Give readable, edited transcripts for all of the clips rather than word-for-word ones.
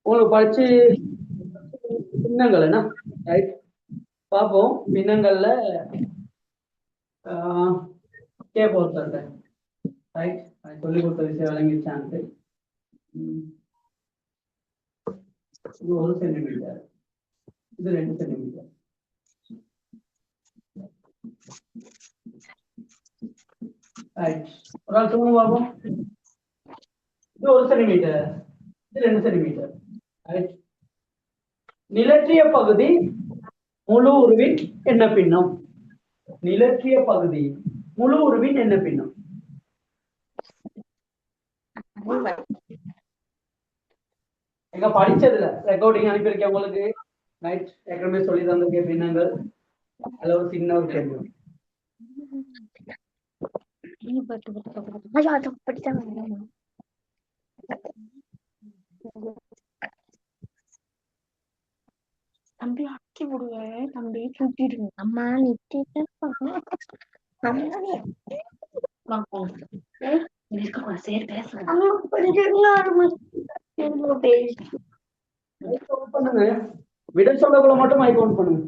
உங்களுக்கு படிச்சு பின்னங்கள் என்ன ரைட் பார்ப்போம். பின்னங்கள்ல கேட்போம் ஒருத்தர்கிட்ட. ரைட், சொல்லி கொடுத்த விஷயம் விளங்கிச்சான்ட்டு. இது 1 சென்டிமீட்டர், இது 2 சென்டிமீட்டர். ரைட், ஒரு ஆள் சொல்லுங்க பார்ப்போம். இது 1 சென்டிமீட்டர், இது 2 சென்டிமீட்டர். ரைட், நிலற்றிய பகுதி முழு உருவின் என்ன பின்னம்? நிலற்றிய பகுதி முழு உருவின் என்ன பின்னம்? எங்க படிச்சதுல ரெக்கார்டிங் அனுப்பியிருக்கேன் உங்களுக்கு. ரைட், ஏற்கனவே சொல்லி தந்திருக்க பின்னங்கள். அதுல ஒரு சின்ன ஒரு கேள்வி. தம்பி அக்கி விடுவேன், தம்பி சுட்டிடுங்க. அம்மா நித்திட்டு பண்ணுங்க, விட சொல்லக்குள்ள மட்டும் மைக் ஆன் பண்ணுங்க.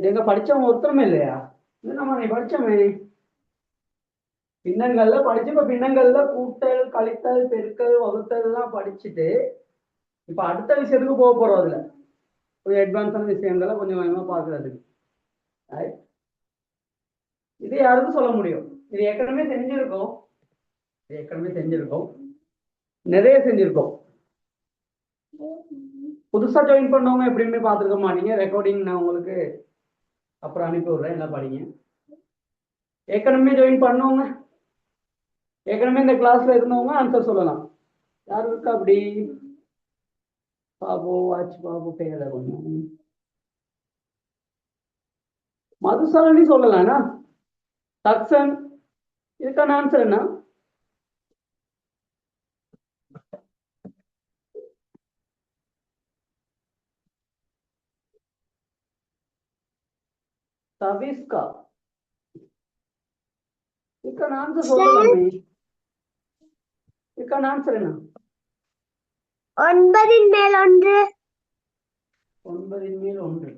எங்க படிச்சவங்க ஒருத்தருமே இல்லையா? நம்ம நீ படிச்சோமே பின்னங்கள்ல படிச்சு, இப்ப பின்னங்கள்ல கூட்டல், கழித்தல், பெருக்கல், வகுத்தல் எல்லாம் படிச்சுட்டு இப்ப அடுத்த விஷயத்துக்கு போக போறோம். அதுல கொஞ்சம் அட்வான்ஸான விஷயங்களை கொஞ்சம் கொஞ்சமா பாக்குறதுக்கு. இது யாருக்கும் சொல்ல முடியும். இது ஏற்கனவே செஞ்சிருக்கோம், நிறைய செஞ்சிருக்கோம். புதுசா ஜாயின் பண்ணவங்க எப்படின்னு பாத்துருக்க மாட்டீங்க. ரெக்கார்டிங் நான் உங்களுக்கு அப்புறம் அனுப்பி விடுறேன், எல்லாம் படிங்க. ஏற்கனவே ஜாயின் பண்ணவங்க, ஏற்கனவே இந்த கிளாஸ்ல இருந்தவங்க ஆன்சர் சொல்லலாம். யாரு இருக்கா அப்படி? பாபு, வாட்ச் பாபு பேர கொஞ்சம் மதுசாலனி சொல்லலாம்னா தக்சன். இதுக்கான ஆன்சர் என்ன? தவிஸ்கா. இதுக்கான ஆன்சர் சொல்லலாமே. இதுக்கான ஆன்சர் என்ன? 9 மேல் 1. 9 மேல் 1.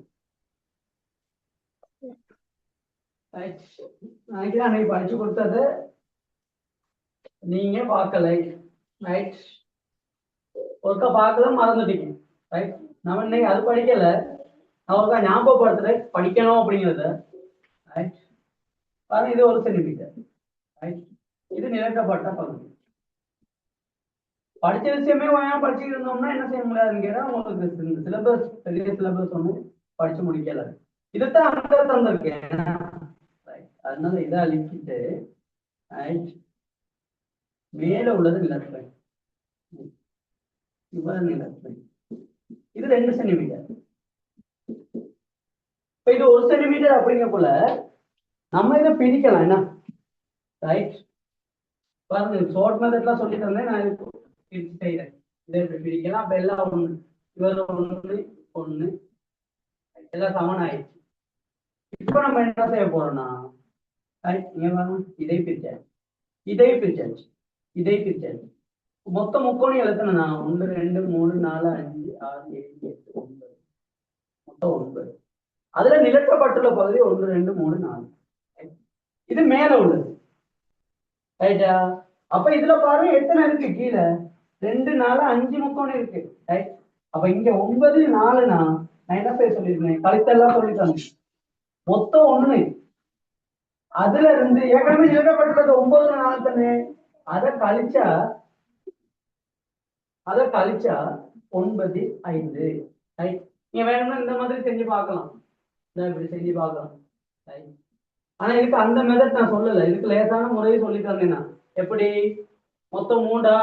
அன்னைக்கு படிச்சு கொடுத்தது நீங்க பார்க்கல. ரைட், ஒருக்கா பார்க்கல, மறந்துட்டீங்க. ரைட், நம்ம இன்னைக்கு அது படிக்கல, அவருக்கா ஞாபகப்படுத்துறேன் படிக்கணும் அப்படிங்கிறத. ரைட், பாருங்க, இது 1 சென்டிமீட்டர். ரைட், இது நிரப்பப்பட்ட பகுதி. படிச்ச விஷயமே படிச்சுட்டு இருந்தோம்னா என்ன செய்ய முடியாதுன்னு கேட்டா, உங்களுக்கு இந்த சிலபஸ் பெரிய சிலபஸ் ஒண்ணு படிச்சு முடிக்கல. இதைத்தான் அங்க தந்திருக்கேன். அதனால இதை அழிச்சிட்டு மேல உள்ளது நிலத்துறை, இவ்வளவு நிலத்துறை. இது 2 சென்டிமீட்டர். இப்ப இது 1 சென்டிமீட்டர் அப்படிங்கக்குள்ள நம்ம இதை பிரிக்கலாம் என்ன? ரைட், பாருங்க, ஷார்ட் மெத்தட்லாம் சொல்லி தந்தேன், நான் பிரிச்சு செய்யறேன். இதை பிரிக்கலாம். அப்ப எல்லாம் 1, இவர் 1 1 எல்லாம் சமன் ஆயிடுச்சு. இப்ப நம்ம என்ன செய்ய போறோம்னா, இதை பிரிச்சாச்சு, இதை பிரிச்சாச்சு, இதை பிரிச்சாச்சு. மொத்தம் முக்கோணி எத்தனைனா 1 2 3 4 5 6 7 8 9, மொத்தம் 9. அதுல நிலக்கப்பட்டுள்ள பகுதி 1 2 3 4. இது மேல உள்ளது. ரைட்டா? அப்ப இதுல பாருங்க எத்தனை இருக்கு கீழே? 2 4 5 முக்கோணம் இருக்கு. ரைட், அப்ப இங்க 9 4னா நான் என்ன செய்ய சொல்லியிருக்கேன்? கழித்தெல்லாம் சொல்லிட்டாங்க. மொத்தம் 1. அதுல இருந்து ஏற்கனவே நிலக்கப்பட்டுள்ளது 9 4 தானே, அதை கழிச்சா 9 5. ரைட், நீங்க வேணும்னா இந்த மாதிரி செஞ்சு பார்க்கலாம், இப்படி செஞ்சு பார்க்கலாம். ஆனா இதுக்கு அந்த மெத்தட் நான் சொல்லல, இதுக்கு லேசான முறையை சொல்லி தந்தேன் நான். எப்படி? மொத்தம் 3டா,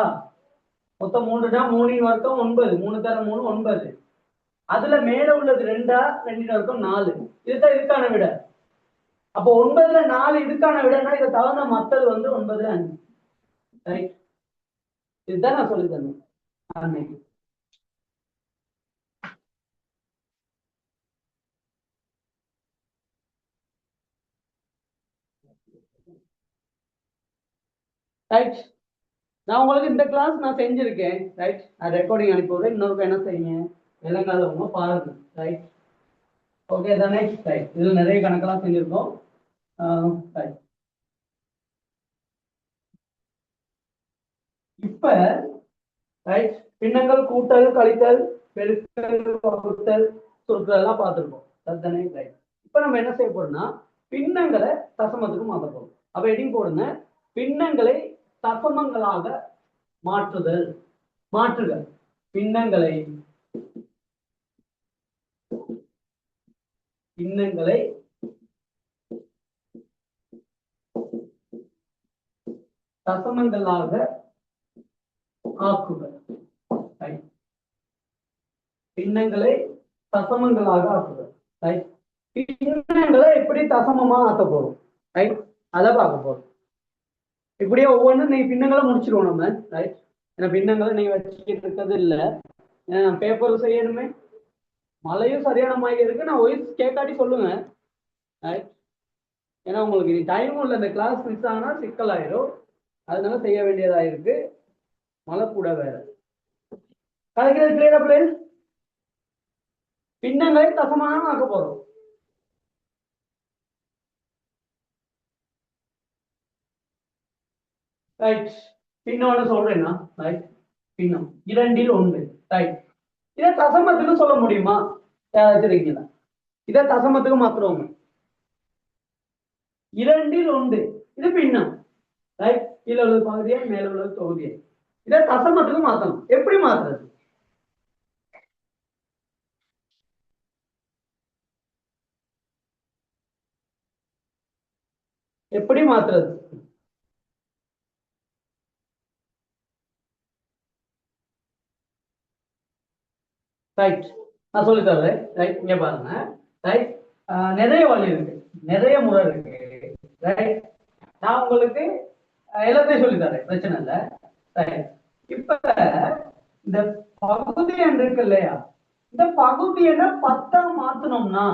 மொத்தம் 3டா 3 வர்க்கம் 9, 3 தர 3 9. அதுல மேல உள்ளது 2டா, 2 வர்க்கம் 4. இதுதான் இதுக்கான விட. அப்போ 9ல 4 இதுக்கான விடைனா இதை தகுந்த மத்தது வந்து 9ல 5. ரைட், இதுதான் நான் சொல்லி தந்தேன் அன்னைக்கு. ரைட், நான் உங்களுக்கு இந்த கிளாஸ் நான் செஞ்சிருக்கேன். ரைட், அது ரெக்கார்டிங் அனுப்பிவிடுறேன். இன்னொரு என்ன செய்யுங்க, விளங்காதவங்க பாருங்க. ரைட், ஓகே தானே? ரைட், இதுல நிறைய கணக்கெல்லாம் செஞ்சிருக்கோம். ரைட், இப்ப ரைட், பின்னங்கள், கூட்டல், கழித்தல், பெருக்கல், வகுத்தல், சுருக்கல் எல்லாம் பார்த்துருக்கோம். அதுதானே? ரைட், இப்ப நம்ம என்ன செய்ய போறோம்னா பின்னங்களை தசமத்துக்கு மாற்ற போறோம். அப்ப எடிங் போடுங்க, பின்னங்களை தசமங்களாக மாற்றுதல். மாற்றுதல் பின்னங்களை தசமங்களாக ஆக்குதல். ரைட், பின்னங்களை தசமங்களாக ஆக்குதல். ரைட், பின்னங்களை எப்படி தசமமா ஆக்க போறோம்? ரைட், அதை பார்க்க போறோம். இப்படியே ஒவ்வொன்றும் நீங்க பின்னங்களை முடிச்சிருவோம் நம்ம. ரைட், ஏன்னா பின்னங்களை நீங்க வச்சுக்கிட்டு இருக்கிறது இல்லை, பேப்பர் செய்யணுமே. மழையும் சரியான மாதிரி இருக்கு, நான் ஒய்ஸ் கேட்காட்டி சொல்லுங்க. ரைட், ஏன்னா உங்களுக்கு இனி டைமும் இல்லை, இந்த கிளாஸ் மிஸ் ஆனா சிக்கல் ஆயிரும். அதனால செய்ய வேண்டியதா இருக்கு. மழை கூட வேற கலைக்கிறது. கிளியரா பிளேஸ்? பின்னங்களை தசமாக ஆக்க போறோம். ரைட், பின்னம்னு சொல்றேன்னா ரைட், பின்னம் 2ல் 1. ரைட், இதை தசமத்துக்கு சொல்ல முடியுமா? தெரியுங்களா? இதை தசமத்துக்கு மாத்துறோம். 2ல் 1 இது பின்னம். ரைட், கீழே உள்ள பகுதியை, மேல உள்ள தொகுதியை. இதை தசமத்துக்கு மாத்தணும். எப்படி மாத்துறது? எப்படி மாத்துறது? ரைட், நான் சொல்லி தர்றேன். ரைட், இங்க பாருங்க. ரைட், நிறைய வழி இருக்கு, நிறைய முறை இருக்கு. ரைட், நான் உங்களுக்கு எல்லாத்தையும் சொல்லி தரேன், பிரச்சனை இல்லை. ரைட், இப்ப இந்த பகுதி என்று இருக்கு இல்லையா, இந்த பகுதி என்ன 10 மாத்தணும்னா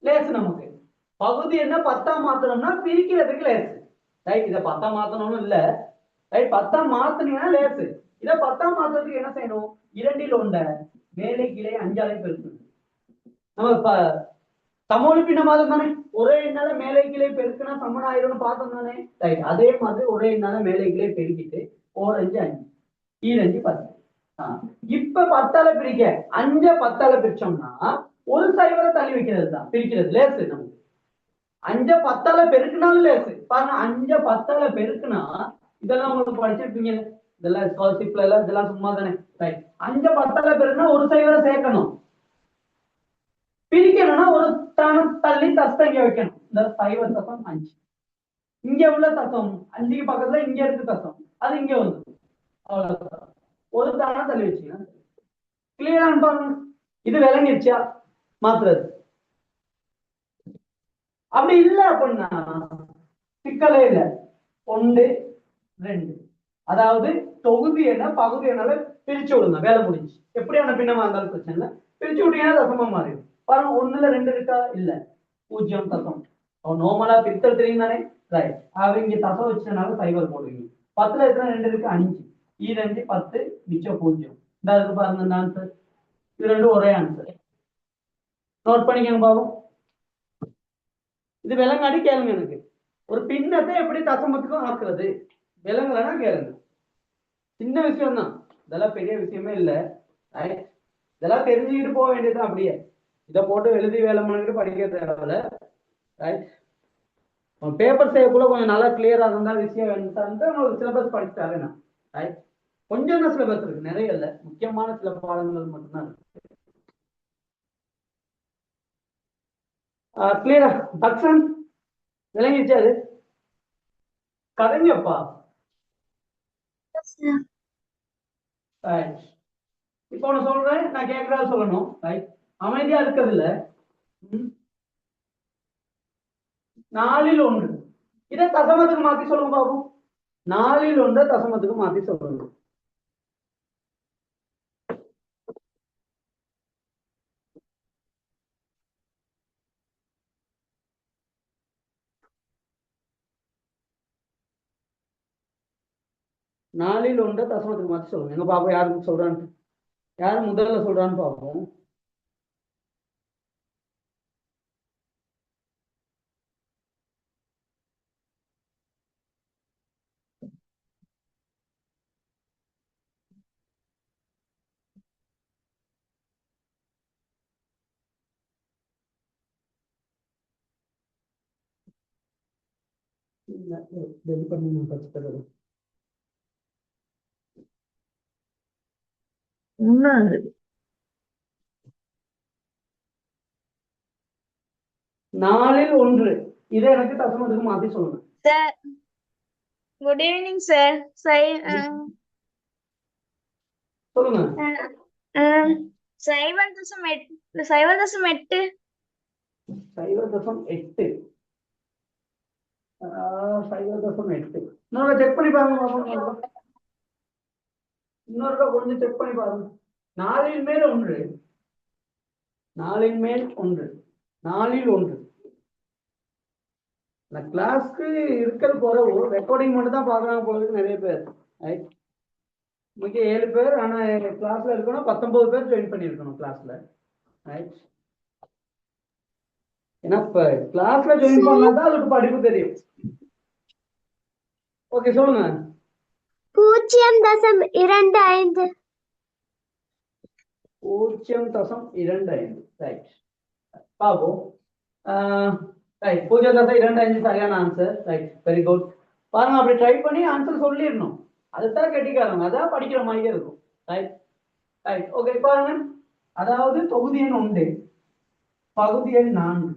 லேசு. நமக்கு பகுதி என்ன 10 மாத்தணும்னா பிரிக்கிறதுக்கு லேசு. ரைட், இதை 10 மாத்தணும்னு இல்ல. ரைட், 10 மாத்தனீங்கன்னா லேசு. இதை 10 மாத்துறதுக்கு என்ன செய்யணும்? 2ல் 1 மேலே கீழே 5ஆலே பெருக்கணும். நம்ம சமோலி பின்னமாதம் தானே, ஒரே எண்ணால மேலே கீழே பெருக்குனா சமன் ஆயிரம்னு பார்த்தோம் தானே? ரைட், அதே மாதிரி ஒரே எண்ணால மேலே கீழே பெருக்கிட்டு 4 5 5 2 10. இப்ப 10ஆல பிரிக்க 5 10ஆல பிரிச்சோம்னா ஒரு சைவரை தள்ளி வைக்கிறது தான் பிரிக்கிறது லேசு. நமக்கு 5 10ஆல பெருக்குனாலும் லேசு. பாருங்க, 5 10ஆல பெருக்குனா இதெல்லாம் உங்களுக்கு படிச்சிருப்பீங்க. இதெல்லாம் ஸ்காலர்ஷிப்ல எல்லாம் இதெல்லாம் சும்மா தானே. ரைட், 5 10ஆல பெருக்குனா ஒரு சைவரை சேர்க்கணும். பிரிக்கணும்னா ஒரு தானம் தள்ளி தசம் இங்க வைக்கணும். இந்த சைவ தசம் 5 இங்க உள்ள தசம் 5க்கு பக்கத்துல இங்க இருக்கு தசம், அது இங்க வந்து அவ்வளவுதான். ஒரு தானம் தள்ளி வச்சீங்கன்னா கிளியரா பாருங்க. இது விளங்கிருச்சா மாத்துறது? அப்படி இல்ல அப்படின்னா சிக்கலே இல்ல. 1 2, அதாவது தொகுதி என்ன பகுதி என்னால பிரிச்சு விடுங்க, வேலை முடிஞ்சு. எப்படியான பின்னமா இருந்தாலும் பிரச்சனை இல்லை, பிரிச்சு விட்டீங்கன்னா தசமா மாறிடும். பாருங்க, 1ல 2 இருக்கா? இல்ல, 0 தசம். நார்மலா பிரித்தல் தெரியும் தானே? ரைட், இங்க தசம் வச்சதுனால சைவர் போடுவீங்க. 10ல எத்தனை 2 இருக்கு? 5. 2 10 மிச்சம் 0. இந்த இருக்கு பாருங்க இந்த ஆன்சர். இது ரெண்டும் ஒரே ஆன்சர். நோட் பண்ணிக்கங்க பாவம். இது விலங்காடி கேளுங்க. எனக்கு ஒரு பின்னத்தை எப்படி தசமத்துக்கும் ஆக்குறது விலங்குலன்னா கேளுங்க. சின்ன விஷயம் தான், இதெல்லாம் பெரிய விஷயமே இல்லை. இதெல்லாம் தெரிஞ்சுக்கிட்டு போக வேண்டியது. அப்படியே இதை போட்டு எழுதி வேலை பண்ணிட்டு படிக்க தேவையில்ல. ரைட், பேப்பர் செய்யக்குள்ள கொஞ்சம் நல்லா கிளியரா இருந்தா விஷயம் ஒரு சிலபஸ் படிச்சுட்டாரு. நான் ரைட், கொஞ்சம் தான் சிலபஸ் இருக்கு, நிறைய இல்லை. முக்கியமான சில பாடங்கள் மட்டும்தான் இருக்கு. கிளியரா? தக்ஷன் விளங்கிடுச்சு? அது கதைங்கப்பா. இப்போ ஒண்ணு சொல்றேன், நான் கேட்கறதா சொல்லணும். ரைட், அமைதியா இருக்கிறது இல்ல. 4ல் 1. இதை தசமத்துக்கு மாத்தி சொல்லுங்க பாப்போம். 4ல் 1 தசமத்துக்கு மாத்தி சொல்லுங்க. நாலில் 1 தசமத்துக்கு மாத்தி சொல்லுங்க. எங்க பாப்போம் யாருக்கு சொல்றான்னு. யாரு முதல்ல சொல்றான்னு பாப்போம். டெலிட் பண்ணி நான் first தரேன். ஒண்ணாவது 4ல் 1 இதை எனக்கு தசமத்துக்கு மாத்தி சொல்லுங்க. சார் குட் ஈவினிங் சார் சொல்லுங்க. சைவம் தசம் எட்டு சைவம் தசம் எட்டு 0.8 0.8 இன்னொரு செக் பண்ணி பாருங்க பாப்போம். இன்னொருக்கா கொஞ்சம் செக் பண்ணி பாருங்க. 4ல் மேல் 1 4ல் மேல் 1 4ல் 1 கிளாஸ்க்கு இருக்கிறது குறவு. ரெக்கார்டிங் மட்டும் தான் பாக்குறாங்க போல நிறைய பேர். முக்கிய 7 பேர். ஆனா கிளாஸ்ல இருக்கணும் 19 பேர் ஜாயின் பண்ணிருக்கணும் கிளாஸ்ல. ஏன்னா இப்ப கிளாஸ்ல ஜாயின் பண்ணாதான் அதுக்கு படிப்பு தெரியும். ஓகே சொல்லுங்க. 0.25 0.25 ரைட். பாப்போம். 0.25 சரியான ஆன்சர். Right, very good. பாருங்க, அப்படி ட்ரை பண்ணி ஆன்சர் சொல்லிடணும். அதுதான் கெட்டிக்காரங்க, அதான் படிக்கிற மாதிரியே இருக்கும். Right right okay. பாருங்க, அதாவது தொகுதி எண் 1 பகுதி எண் 4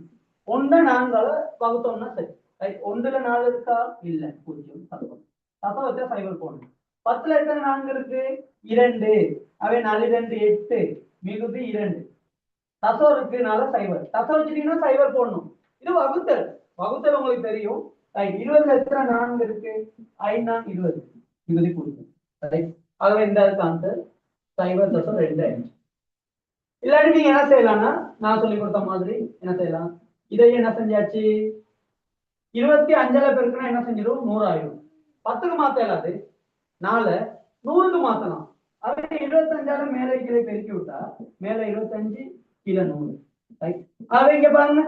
1 4 வகுத்தோம்னா சரி. ரைட், 1ல 4 இருக்கா? இல்ல, 0 தப்பா வச்சா சைபர் போடணும். 10ல எத்தனை 4 இருக்கு? 2. அவை 4 2 8 மிகுதி 2. தசம் இருக்குனால சைபர். தசம் வச்சுட்டீங்கன்னா சைபர் போடணும். இது வகுத்தல். வகுத்தல் உங்களுக்கு தெரியும். 20ல எத்தனை 4 இருக்கு? 5 20 மிகுதி கொடுக்கும். ஆகவே இந்த ஆன்சர் 0.25. இல்லாட்டி நீங்க என்ன செய்யலாம்னா, நான் சொல்லி கொடுத்த மாதிரி என்ன செய்யலாம், இதை என்ன செஞ்சாச்சு, 25ல பெருக்குனா என்ன செஞ்சிடும்? 100 ஆயிடும். 10க்கு மாத்த இயலாது, 4 100க்கு மாத்தலாம். அதே 25ஆல மேலே கீழே பெருக்கி விட்டா மேல 25 கீழே 100. ரைட், ஆகவே இங்க பாருங்க,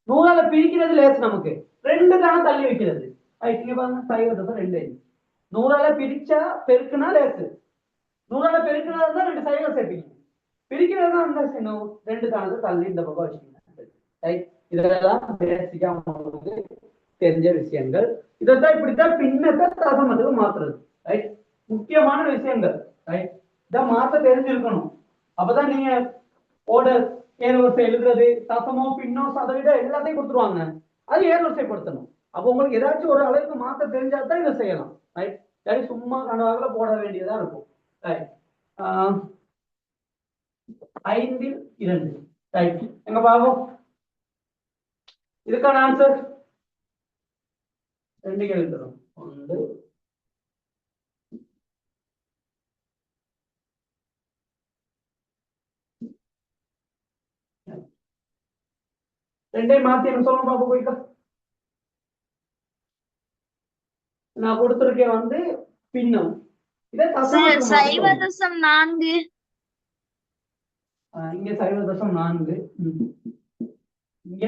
100ஆல பிரிக்கிறது லேஸ், நமக்கு 2 தானே தள்ளி வைக்கிறது. ரைட், இங்க பாருங்க 0.2. 100ஆல பிரிச்சா பெருக்குனா லேஸ், 100ஆல பெருக்குனா தான் 2 சைவர் சேர்ப்பீங்க. பிரிக்கிறதா இருந்தா செய்யணும், 2 தானத்தை தள்ளி இந்த பக்கம் வச்சுக்கோங்க. ரைட், இதெல்லாம் பேசிக்கா உங்களுக்கு தெரிஞ்ச விஷயங்கள். இதைத்தான் இப்படித்தான் பின்னத்தை தசமத்துக்கு மாத்துறது. ரைட், முக்கியமான விஷயங்கள். ரைட், இதை மாத்த தெரிஞ்சிருக்கணும். அப்பதான் நீங்க ஓர்டர் ஏர்வரிசை எழுதுறது, தசமோ பின்னோ சதவீதம் எல்லாத்தையும் கொடுத்துருவாங்க, அது ஏர்வரிசைப்படுத்தணும். அப்போ உங்களுக்கு ஏதாச்சும் ஒரு அளவுக்கு மாத்த தெரிஞ்சாதான் இதை செய்யலாம். ரைட், சும்மா கனவாக போட வேண்டியதா இருக்கும். ரைட், 5ல் 2. ரைட், எங்க பாப்போம் இதுக்கான ஆன்சர். 2 எழுதுறோம். 1 2 மாத்தி என்ன சொல்லணும் பாப்போம். போய்க்கா, நான் கொடுத்திருக்கேன் வந்து பின்னம். இதை சைவ தசம் 4 இங்க 0.4. இங்க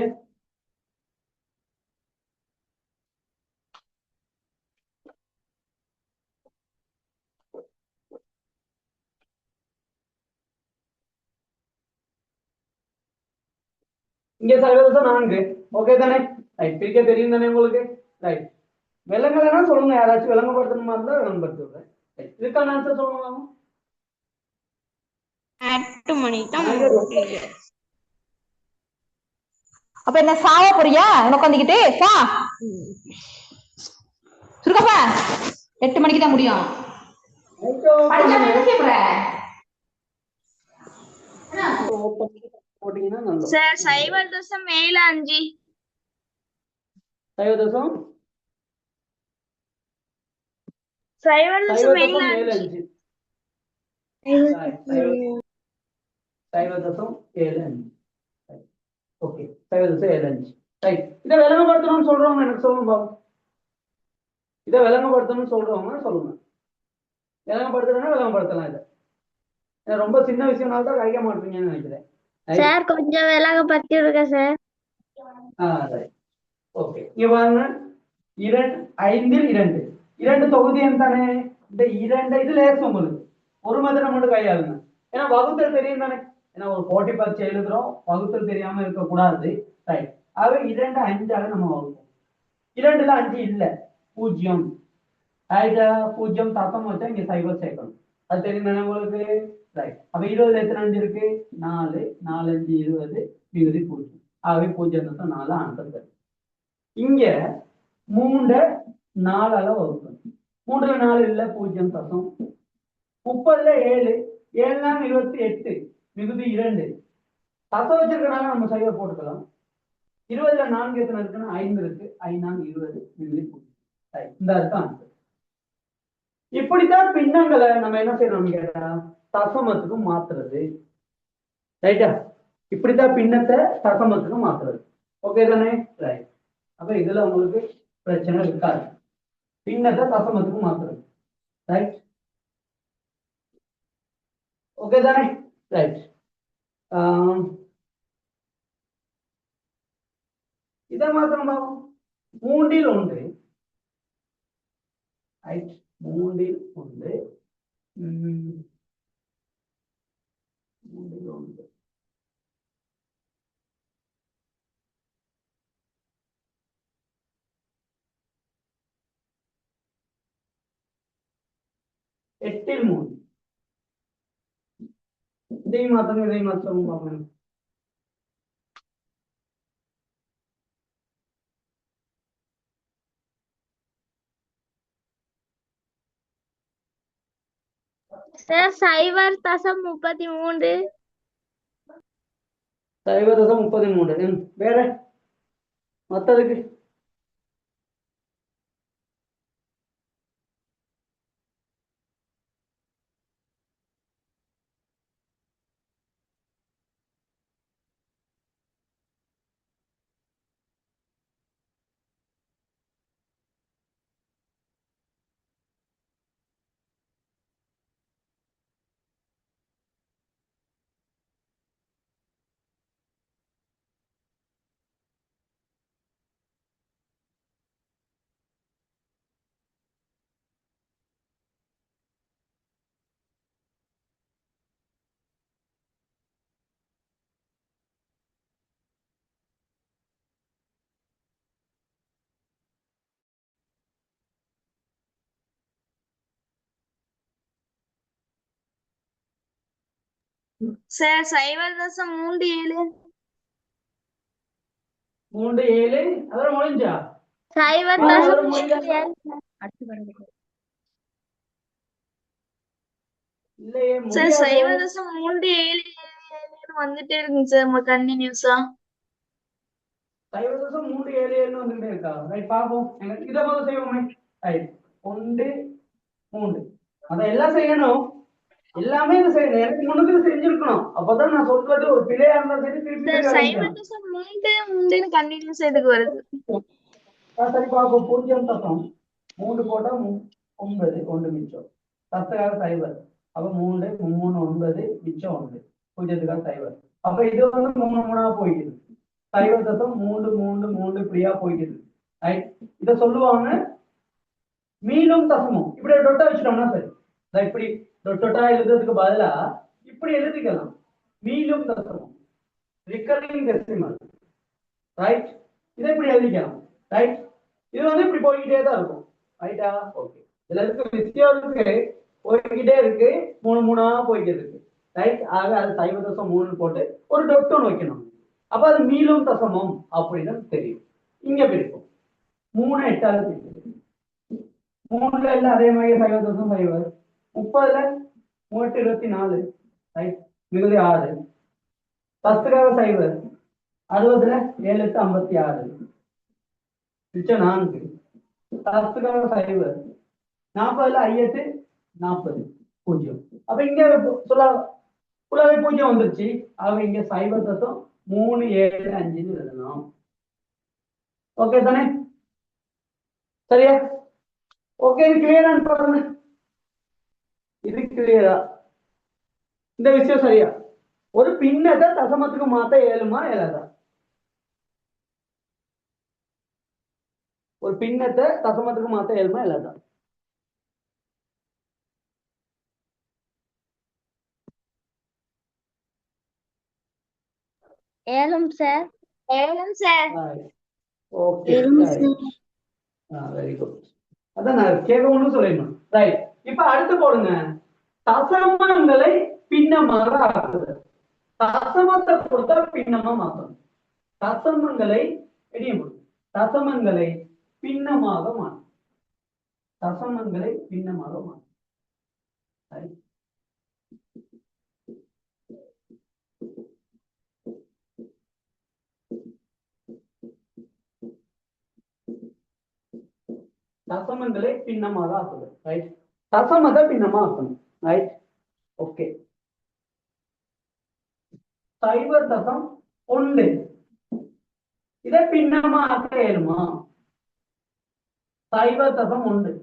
இங்க 0.4. ஓகே தானே? ரைட், பிரிக்க தெரியும் தானே உங்களுக்கு? ரைட், விலங்கலன்னா சொல்லுங்க, யாராச்சும் விளங்கப்படுத்தணுமா இருந்தா விளங்கப்படுத்துறேன். இதுக்கான ஆன்சர் சொல்லுங்க. 8 மணி தான். அப்ப என்ன சாவ போறியா உட்காந்துக்கிட்டு? பா சுருக்கப்பா, 8 மணிக்கு தான் முடியும். போட்டீங்கன்னா நல்லா. சார் 0.75 சைவ தசம் சைவ சைவ தசம் தசம் 7 7 5. 5. சைவ தசம் 7 5. ஓகே, சைவ தசம் 7 5. ரைட். இதை விளங்கப்படுத்தணும்னு சொல்றவங்க எனக்கு சொல்லுங்க பாபு. இதை விளங்கப்படுத்தணும்னு சொல்றவங்க சொல்லுங்க. விளங்கப்படுத்துறேன்னா விளங்கப்படுத்தலாம். இதை ரொம்ப சின்ன விஷயம்னால தான் கைக்க மாட்டீங்கன்னு நினைக்கிறேன். சார் கொஞ்சம் விளங்கப்படுத்தி விடுங்க சார். ஓகே, இங்க பாருங்க, 5 2 2 தொகுதி தானே. இந்த 2 இது லேஸ் உங்களுக்கு ஒரு மெத்தனை மட்டும் கையாளுங்க. ஏன்னா வகுத்தல் தெரியும் தானே. ஏன்னா ஒரு போட்டி பரீட்சை எழுதுறோம், வகுத்தல் தெரியாம இருக்கக்கூடாது. ரைட். ஆக 2 5 நம்ம வகுப்போம். 2ல 5 இல்ல, 0. 0 தசம் வச்சா இங்க சைபர் சேர்க்கணும். அது தெரியும் தானே உங்களுக்கு. ரைட். அப்ப 20 எத்தனை 5 இருக்கு? 4 4 5 20 மிகுதி 0. ஆகவே 0.4 ஆன்சர் தரும். இங்க 3 4 வகுக்கணும். 3ல 4 இல்ல, 0 தசம். 30ல 7 7 28 மிகுதி 2. தசம் வச்சிருக்கனால நம்ம சைவ போட்டுக்கலாம். 20ல 4 எத்தனை இருக்குன்னா 5 இருக்கு. 5 20 மிகுதி 0. இந்த அர்த்தம் ஆன்சர். இப்படித்தான் பின்னங்களை நம்ம என்ன செய்யறோம் கேட்டா தசமத்துக்கு மாத்துறது. ரைட்டா? இப்படித்தான் பின்னத்தை தசமத்துக்கு மாத்துறது. ஓகே தானே? ரைட். அப்ப இதுல உங்களுக்கு பிரச்சனை இருக்காது. பின்னத்தை தசமத்துக்கு மாத்துறது. ரைட். ஓகே தானே? ரைட். இதை மாத்திரம் 3ல் 1. ரைட். 3ல் 1. 3ல் 1. எட்டில் 3. இதையும் மாத்தணும், இதையும் மாத்தணும் பார்க்கணும். சார் சைவர் தசம் 33. சைவ தசம் 33. வேற மத்ததுக்கு சார் சைவர் தசம் 3 7. 3 7 அதெல்லாம் முடிஞ்சா? சைவர் அதெல்லாம் தசம் முடியல. 7. இல்லையே, சார் முடியாது. சைவர் தசம் 3 7 வந்துட்டே இருக்குங்க சார் நம்ம கண்டினியூஸா. சைவ தசம் 3 7 7 வந்துட்டே இருக்கா? ரைட், பாப்போம். இதை முதல்ல செய்வோமே. ரைட். 1 3 அதெல்லாம் செய்யணும். எல்லாமே இது செய்யணும். எனக்கு முன்னுக்கு செஞ்சிருக்கணும். அப்பதான் நான் சொல்றது ஒரு பிழையா இருந்தா சரி திருப்பி சார் திருப்பி சைவர் அழைக்கலாம். தசம் 3 3 கண்டினியூஸ் எதுக்கு வருது? சரி பாப்போம். 0 தசம் 3 போட்டா 9 1 மிச்சம். 10க்காக சைவர். அப்ப 3 3 9 மிச்சம் 1. 0க்காக சைவர். அப்ப இது வந்து 3 3 போயிடுது. சைவ தசம் 3 3 3 இப்படியா போயிடுது. ரைட். இத சொல்லுவாங்க மீளும் தசமம். இப்படி டொட்டா வச்சுட்டோம்னா சரி. இப்படி டொட்டா எழுதுறதுக்கு பதிலா இப்படி எழுதிக்கலாம். மீளும் தசமம், ரிகரிங் டெசிமல். ரைட். இதை இப்படி எழுதிக்கலாம். ரைட். இது வந்து இப்படி போய்கிட்டே தான் இருக்கும். ரைட்டா? ஓகே. இதுல இருக்க விஷயம் இருக்கு, போய்கிட்டே இருக்கு, 3 3 போய்கிட்டு இருக்கு. ரைட். ஆக அது சைவ தசம் 3 போட்டு ஒரு டொட் ஒன்று வைக்கணும். அப்ப அது மீளும் தசமம் அப்படின்னு தெரியும். இங்க பிரிக்கும் 3 8 பிரிக்கும். 3ல இல்ல அதே மாதிரி சைவ தசம் சைவர். 30ல 3 24. ரைட். மிகுதி 6. 10க்காக சைவர். 60ல 7 56. மிச்சம் 4. தசத்துக்கான சைவர் 40ல 5 40 0. அப்ப இங்க ஃபுல்லாவே 0 வந்துருச்சு. ஆக இங்க சைவர் தசம் 3 7 5 எழுதலாம். ஓகே தானே? சரியா? ஓகே, இது கிளியரான்னு பாருங்க. இது கிளியரா? இந்த விஷயம் சரியா? ஒரு பின்னத்தை தசமத்துக்கு மாத்த இயலுமா இயலாதா? ஒரு பின்னத்தை தசமத்துக்கு மாத்த இயலுமா இயலாதா? ஏலம் சார். ஏலம் சார். Okay, very good. அதான் நான் கேட்கணும்னு சொல்லிடணும். ரைட். இப்ப அடுத்து போடுங்க. தசமங்களை பின்னமாக ஆக்குது. தசமத்தை கொடுத்தா பின்னமா மாத்தணும். தசமங்களை தசமங்களை பின்னமாக மாற்றும். தசமங்களை பின்னமாக மாற்றும். தசமங்களை பின்னமாக ஆக்குது. ரைட். தசமத்தை பின்னமா ஆக்கணும். ரைட். ஓகே. சைபர் தசம் 1 இதை பின்னமா ஆக்க இயலுமா? சைபர் தசம் 1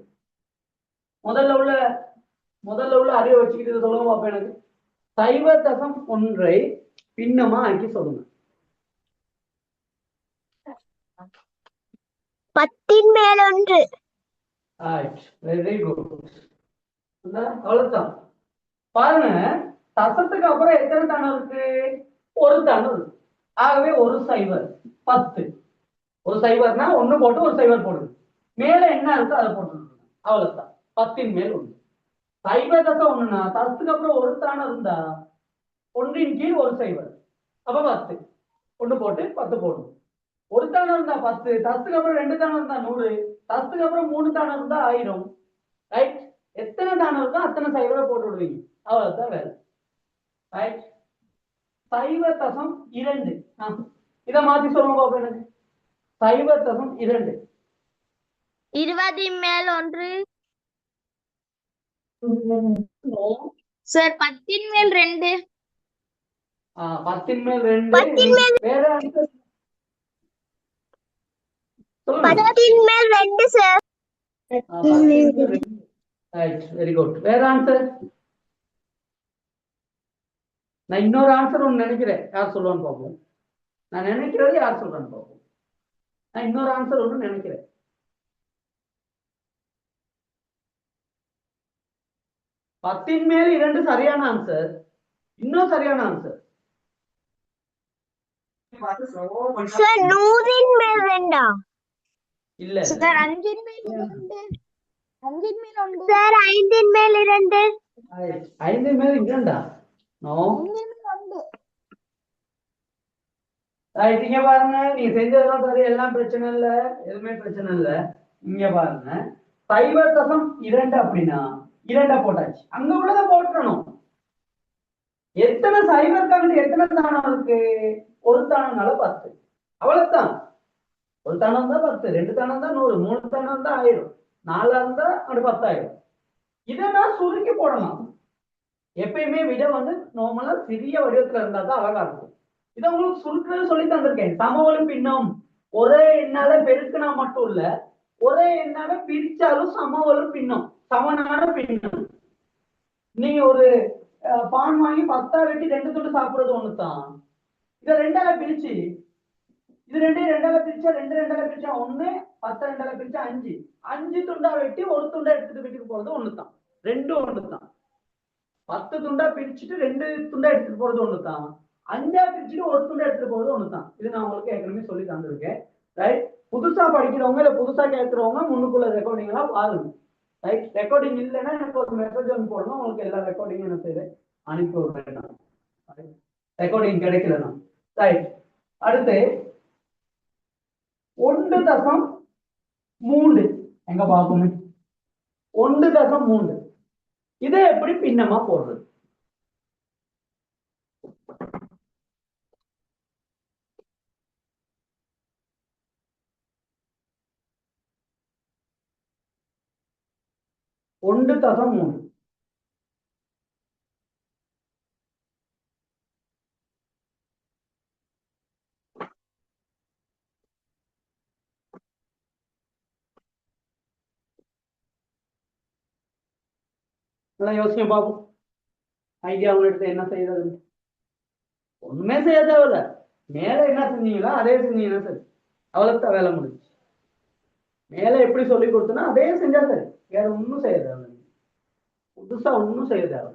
முதல்ல உள்ள அறிவை வச்சுக்கிட்டு சொல்லுங்க பாப்பா. எனக்கு சைபர் தசம் 1 பின்னமா ஆக்கி சொல்லுங்க. 10 மேல் 1. Very good. அவ்வளவுதான். பாருங்க, தசத்துக்கு அப்புறம் எத்தனை தானம் இருக்கு? ஒரு தானம் இருக்கு. ஆகவே ஒரு சைபர் 10. ஒரு சைபர்னா 1 போட்டு ஒரு சைபர் போடுது. மேல என்ன இருக்கோ அதை போட்டு அவ்வளவுதான். 10 மேல் 1. சைபர் தசம் 1னா தசத்துக்கு அப்புறம் ஒரு தானம் இருந்தா 1 கீழ் ஒரு சைபர், அப்ப 10. 1 போட்டு 10 போடும். ஒரு தானம் இருந்தா 10, தசத்துக்கு அப்புறம் 2 தானம் இருந்தா 100, தசத்துக்கு அப்புறம் 3 தானம் இருந்தா 1000. ரைட். எத்தனை தானம் இருக்கோ அத்தனை சைபரை போட்டு விடுவீங்க. அவ்வளவுதான் வேலை. ரைட். சைபர் தசம் 2. இதை மாத்தி சொல்லுங்க பாப்பா. எனக்கு சைபர் தசம் 2. 20 மேல் 1. சார் 10 மேல் 2. 10 மேல் 2. வேற ஆன்சர் சொல்லுங்க. 10 மேல் 2 சார். 10 மேல் 2. ரைட். Very good. வேற ஆன்சர்? நான் இன்னொரு ஆன்சர் ஒன்று நினைக்கிறேன். யார் சொல்லுவான்னு பார்ப்போம். நான் நினைக்கிறது யார் சொல்றான்னு பார்ப்போம். நான் இன்னொரு ஆன்சர் ஒன்று நினைக்கிறேன். 10 மேல் 2 சரியான ஆன்சர். இன்னும் சரியான ஆன்சர் சார் 100 மேல் 2. இல்ல சார் 5 மேல் 2. 5 மேல் 1. சார் 5 மேல் 2. 5 மேல் 2. நோ. 5 மேல் 1. ரைட். இங்க பாருங்க, நீங்க செஞ்சதெல்லாம் சரி, எல்லாம் பிரச்சனை இல்ல, எதுவுமே பிரச்சனை இல்ல. இங்க பாருங்க, சைபர் தசம் 2 அப்படின்னா 2 போட்டாச்சு. அங்க உள்ளதை போட்டணும். எத்தனை சைபர் கணக்கு எத்தனை தானம் இருக்கு? ஒரு தானம்னால 10. அவ்வளவுதான். ஒரு தானம் தான் 10, 2 தானம் தான் 100, 3 தானம் தான் 1000, 4 இருந்தா அது 10,000. இதை நான் சுருக்கி போடலாம். எப்பயுமே விட நார்மலா சிறிய வடிவத்துல இருந்தா தான் அழகா இருக்கும். இதை உங்களுக்கு சுருக்கிறது சொல்லி தந்திருக்கேன். சமவலும் பின்னம் ஒரே எண்ணால பெருக்கினா மட்டும் இல்ல, ஒரே எண்ணால பிரிச்சாலும் சமவலும் பின்னம், சமனான பின்னம். நீங்க ஒரு பான் வாங்கி 10 வெட்டி 2 துண்டு சாப்பிடுறது ஒண்ணுதான். இதை 2ஆல பிரிச்சு, இது 2ஆல பிரிச்சா 2ஆல பிரிச்சா 1, 10 2ஆல பிரிச்சா 5, 5 துண்டா வெட்டி ஒரு துண்டா எடுத்துட்டு வீட்டுக்கு போறது ஒண்ணுதான். 2 ஒண்ணுதான். 10 துண்டா பிரிச்சுட்டு 2 துண்டா எடுத்துட்டு போறது ஒண்ணுதான். 5ஆ பிரிச்சுட்டு ஒரு துண்டா எடுத்துட்டு போறது ஒண்ணுதான். இது நான் உங்களுக்கு ஏற்கனவே சொல்லி தந்திருக்கேன். ரைட். புதுசா படிக்கிறவங்க இல்ல புதுசா கேட்கிறவங்க முன்னுக்குள்ள ரெக்கார்டிங் எல்லாம் பாருங்க. ரைட். ரெக்கார்டிங் இல்லைன்னா எனக்கு ஒரு மெசேஜ் ஒன்று போடணும். உங்களுக்கு எல்லா ரெக்கார்டிங்கும் என்ன செய்யுது அனுப்பி விடுறேன். ரெக்கார்டிங் கிடைக்கலன்னா. ரைட். அடுத்து 1.3 எங்க பார்ப்போமே. 1.3 இதை எப்படி பின்னமா போடுறது? 1.3 நல்லா யோசிங்க பார்ப்போம். ஐடியா அவங்க எடுத்து என்ன செய்யறது? ஒண்ணுமே செய்ய தேவையில்ல. மேல என்ன செஞ்சீங்களோ அதே செஞ்சீங்கன்னா சரி, அவ்வளவுதான் வேலை முடிஞ்சு. மேல எப்படி சொல்லி கொடுத்தனா அதே செஞ்சா சரி, வேற ஒன்றும் செய்ய தேவை, புதுசா ஒன்றும் செய்ய தேவை.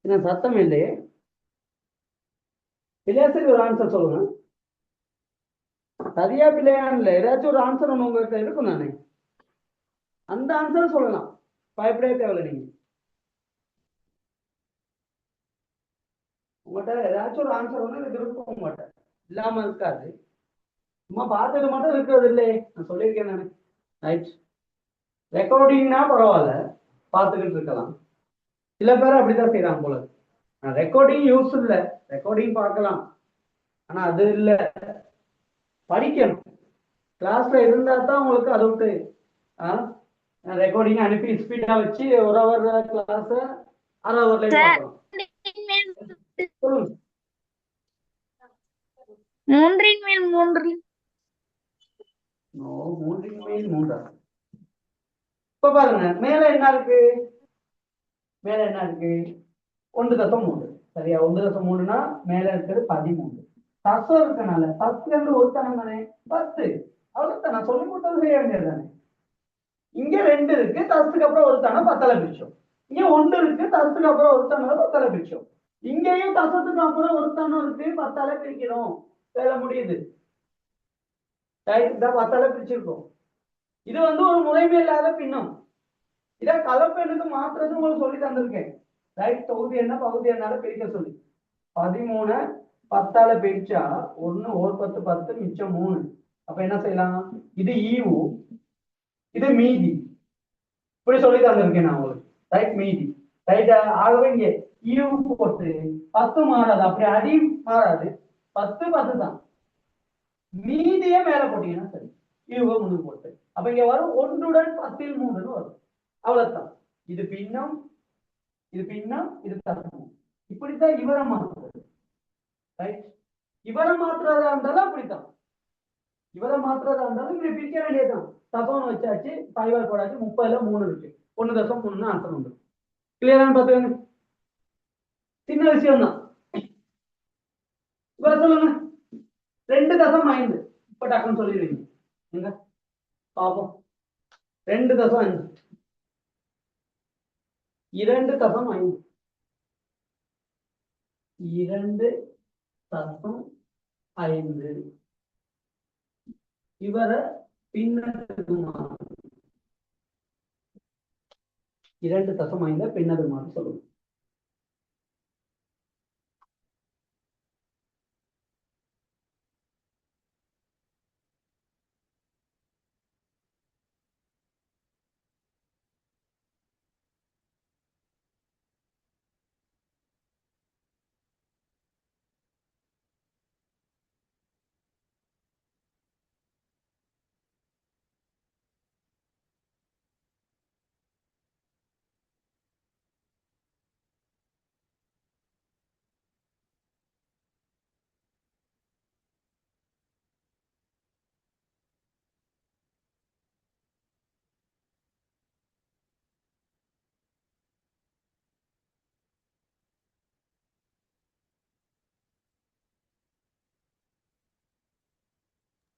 என்ன சத்தம் இல்லையே? பிள்ளையாசருக்கு ஒரு ஆன்சர் சொல்லுங்க. சரியா பிள்ளையான்னு இல்லை, ஏதாச்சும் ஒரு ஆன்சர் ஒன்று உங்ககிட்ட இருக்கும் தானே, அந்த ஆன்சர் சொல்லலாம், பயப்படவே தேவையில்லை. நீங்க உங்கள்கிட்ட ஏதாச்சும் ஒரு ஆன்சர் ஒன்று இதுக்கு இருக்கும், உங்கள்கிட்ட இல்லாம இருக்காது. சும்மா பார்த்துட்டு மட்டும் இருக்கிறது இல்லையே, நான் சொல்லியிருக்கேன் நானு. ரைட், ரெக்கார்டிங்னா பரவாயில்ல, பார்த்துக்கிட்டு இருக்கலாம். சில பேர் அப்படித்தான் செய்யறாங்க போல. ரெக்கார்டிங் யூஸ் இல்லை, ரெக்கார்டிங் பார்க்கலாம், ஆனா அது இல்லை, படிக்கணும். கிளாஸ்ல இருந்தா தான் உங்களுக்கு அதை விட்டு ரெக்கார்டிங் அனுப்பி ஸ்பீடா வச்சு ஒரு ஹவர் கிளாஸ் அரை ஹவர்ல பார்க்கலாம். சொல்லுங்க. 3 மேல் 3. 3 மேல் 3. இப்ப பாருங்க, மேல என்ன இருக்கு? மேல என்ன இருக்கு? 1.3. சரியா? 1.3னா மேல இருக்கிறது 13. தசம் இருக்கனால 10 ஒரு தனம் தானே, 10. அவ்வளவுதான், நான் சொல்லி கொடுத்தது செய்ய வேண்டியது தானே. இங்க 2 இருக்கு, தசத்துக்கு அப்புறம் ஒரு தானே 10 பிரிச்சோம். இங்க 1 இருக்கு, தசத்துக்கு அப்புறம் ஒரு தானே 10 பிரிச்சோம். இங்கேயும் தசத்துக்கு அப்புறம் ஒரு தானம் இருக்கு, 10 பிரிக்கிறோம், வேலை முடியுது. 10 பிரிச்சிருக்கோம். இது வந்து ஒரு முறைமை இல்லாத பின்னம். இதை கலப்பெண்ணுக்கு மாற்றுறது உங்களுக்கு சொல்லி தந்திருக்கேன். ரைட், தொகுதி என்ன பகுதி என்னால பிரிக்க சொல்லி 13 10 பிரிச்சா 1 ஒரு 10 10 மிச்சம் 3. அப்ப என்ன செய்யலாம்? இது ஈவு, இது மீதி, இப்படி சொல்லி தந்திருக்கேன் நான் உங்களுக்கு. ரைட், மீதி. ரைட், ஆகவே இங்க ஈவு போட்டு 10 மாறாது, அப்படி அடி மாறாது, 10 10 தான். மீதியே மேல போட்டீங்கன்னா சரி, ஈவு முன்னு போட்டு. அப்ப இங்க வரும் 1 10 3 வரும், அவ்வளவுதான். இது பின்னம், இது பின்னம், இது தசமம். இப்படித்தான் இவரை மாற்றுறது. ரைட், இவரை மாற்றுறதா இருந்தாலும் அப்படித்தான். இவரை மாற்றுறதா இருந்தாலும் இப்படி பிரிக்க வேண்டியதுதான். தசம் வச்சாச்சு, பைவர் போடாச்சு, 30ல 3 இருக்கு, 1.3 ஆன்சர் உண்டு. கிளியரான பார்த்துக்கோங்க, சின்ன விஷயம் தான். இவரை சொல்லுங்க, 2.5. இப்ப டக்குன்னு சொல்லிடுவீங்க. எங்க பாப்போம். 2.5, 2.5, 2.5. இவரை பின்னதுக்கு மாறு, 2.5 பின்னது மாறு சொல்லுங்க.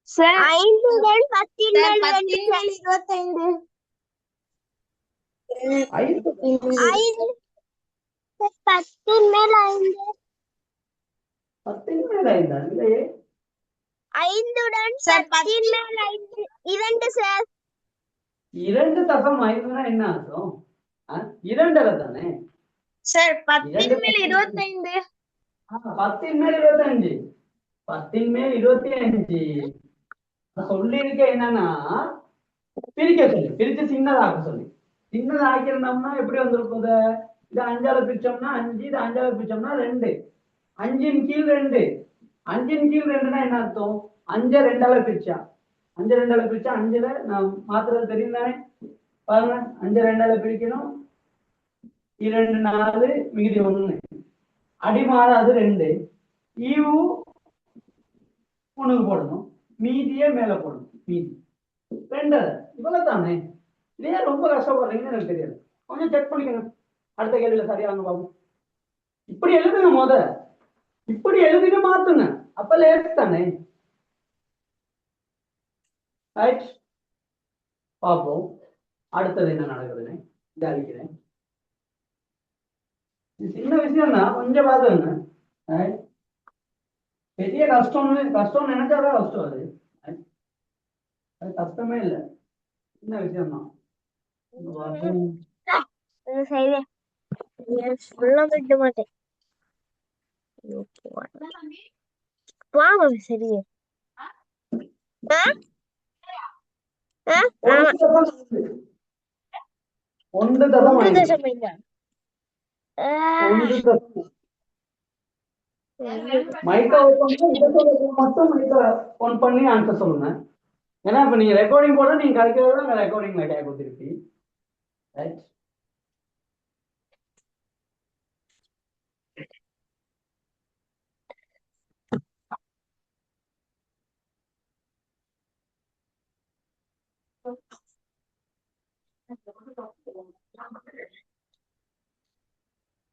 சார் 5 10 25. 5 5 10 மேல் 5 10 மேல் 5 இல்லையே 5 10 மேல் 5 2 சார் 2.5 என்ன அர்த்தம்? 2 தானே. சார் 10 2 மேல் 25. 10 மேல் 25. 10 மேல் 25 சொல்லி இருக்க என்னன்னா பிரிக்க சொல்லி பிரிச்சு சின்னதாக சொல்லி சின்னதா ஆக்கியிருந்தோம்னா எப்படி வந்திருக்கும்? இது 5ஆல பிரிச்சோம்னா 5, இது 5ஆல பிரிச்சோம்னா 2, 5ன் கீழ் 2. 5ன் கீழ் 2னா என்ன அர்த்தம்? 5 2ஆல பிரிச்சா 5 2ஆல பிரிச்சா 5ல நான் மாத்துறது தெரியும் தானே? பாருங்க 5 2ஆல பிரிக்கணும், 2 4 மீதி 1 அடிமாறாது 2 ஈவு 3 போடணும், மீதியே மேல போடணும், மீதி 2 இவ்வளவு தானே. இதே ரொம்ப கஷ்டப்படுறீங்கன்னு எனக்கு தெரியாது. கொஞ்சம் செக் பண்ணிக்கணும். அடுத்த கேள்வியில சரியாங்க பாபு. இப்படி எழுதுங்க, இப்படி எழுதிட்டு மாத்துங்க, அப்ப லேட் தானே. ரைட், பார்ப்போம் அடுத்தது என்ன நடக்குதுன்னு. இதை அழிக்கிறேன். சின்ன விஷயம் தான், கொஞ்சம் பாத்துங்க. பெரிய கஷ்டம் நினைச்சாதான் கஷ்டம். அது கஷ்டமே இல்லை, சின்ன விஷயம் தான். சொல்ல விட மாட்டேன். வாங்க சரியே. மட்டும் பண்ணி ஆன்சர் சொல்லுங்க. ஏன்னா இப்ப நீங்க ரெக்கார்டிங் போட நீங்க கிடைக்கிறதா ரெக்கார்டிங்ல கேட்கும் திருப்பி. ரைட்,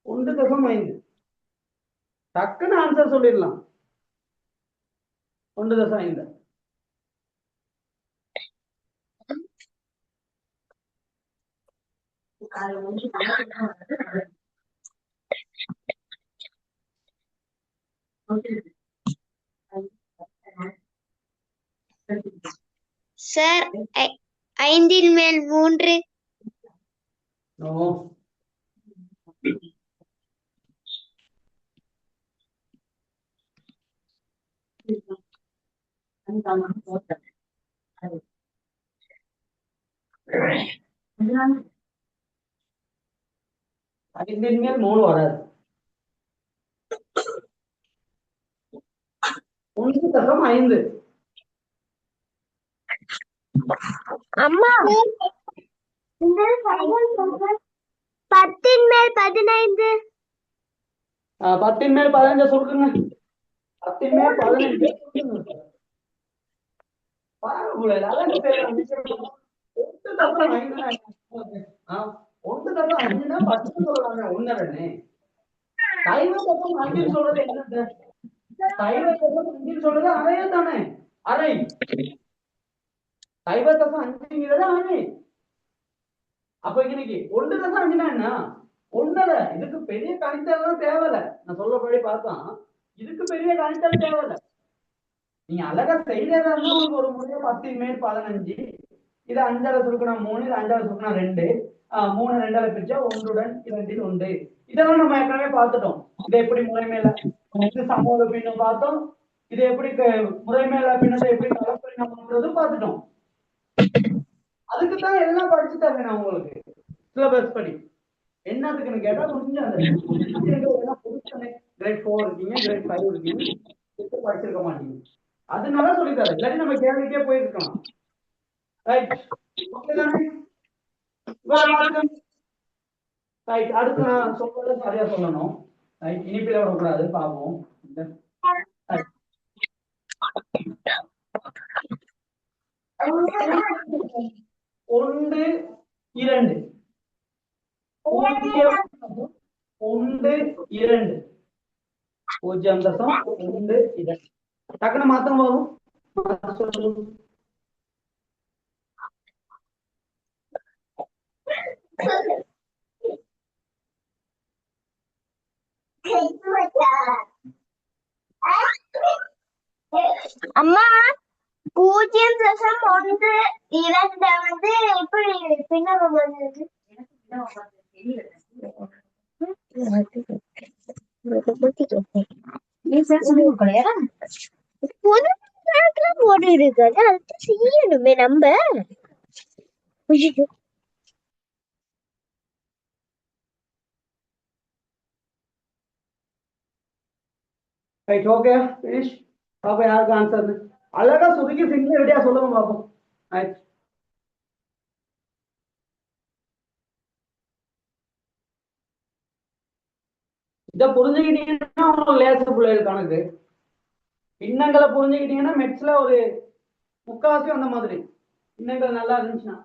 ஒன்று தசம் 5 டக்குன்னு ஆன்சர் சொல்லிடலாம். 1.5 சார் 5 மேல் 3. நோ. ஐந்தின் மேல் 3 வராது. 1.5 அம்மா 10 மேல் 15. 10 மேல் 15 சொல்லுங்க. 10 மேல் 15 சொல்றது என்ன? சொல்றது அறையே தானே. அறை 5.5 அறை. அப்ப இன்னைக்கு 1.5 என்ன? 1 இதுக்கு பெரிய கணித்தல் தேவையில்ல. நான் சொல்லபடி பார்த்தா இதுக்கு பெரிய கணித்தல் தேவையில்ல. நீங்க அழகா செய்யறதா இருந்தா உங்களுக்கு ஒரு முறையா 10 மேல் 15, இது 5ஆல சுருக்கினா 3, இது 5ஆல சுருக்கினா 2, 3 2ஆல பிரிச்சா 1 2 1. இதெல்லாம் நம்ம ஏற்கனவே பார்த்துட்டோம். இதை எப்படி முறைமேல சமூக பின்னம் பார்த்தோம். இது எப்படி முறைமேல பின்னத்தை எப்படி கலப்பினம் பண்றது பார்த்துட்டோம். அதுக்குதான் எல்லாம் படிச்சு தரேன் நான் உங்களுக்கு சிலபஸ் படி. என்னதுக்குன்னு கேட்டா கொஞ்சம் கிரேட் 4 இருக்கீங்க, கிரேட் 5 இருக்கீங்க, படிச்சிருக்க மாட்டீங்க. அதனால சொல்லித்தரேன். இல்லாட்டி நம்ம கேள்விக்கே போயிருக்கலாம். Right, right. அடுத்து நான் சொல்றத சரியா சொல்லணும். ரைட், இனிப்பில வரக்கூடாது. பாப்போம். 1 2 0.1 டக்குனு மாத்தம் வரும். தசம் ஒன்று இரண்டு வந்து எப்படி பின்னகம் வந்தது? புது கணக்குல போட்டு இருக்காது, அது செய்யணுமே நம்ம. ஐயோ. Right, okay, finish. பாப்பா யாருக்கு ஆன்சர் அழகா சுருக்கி சிங்கிள் ரெடியா சொல்லுங்க பாப்போம். ரைட், இதை புரிஞ்சுக்கிட்டீங்கன்னா உங்களுக்கு லேச பிள்ளைகள் கணக்கு. பின்னங்களை புரிஞ்சுக்கிட்டீங்கன்னா மெட்ஸ்ல ஒரு முக்காவாசி அந்த மாதிரி பின்னங்கள் நல்லா இருந்துச்சுன்னா.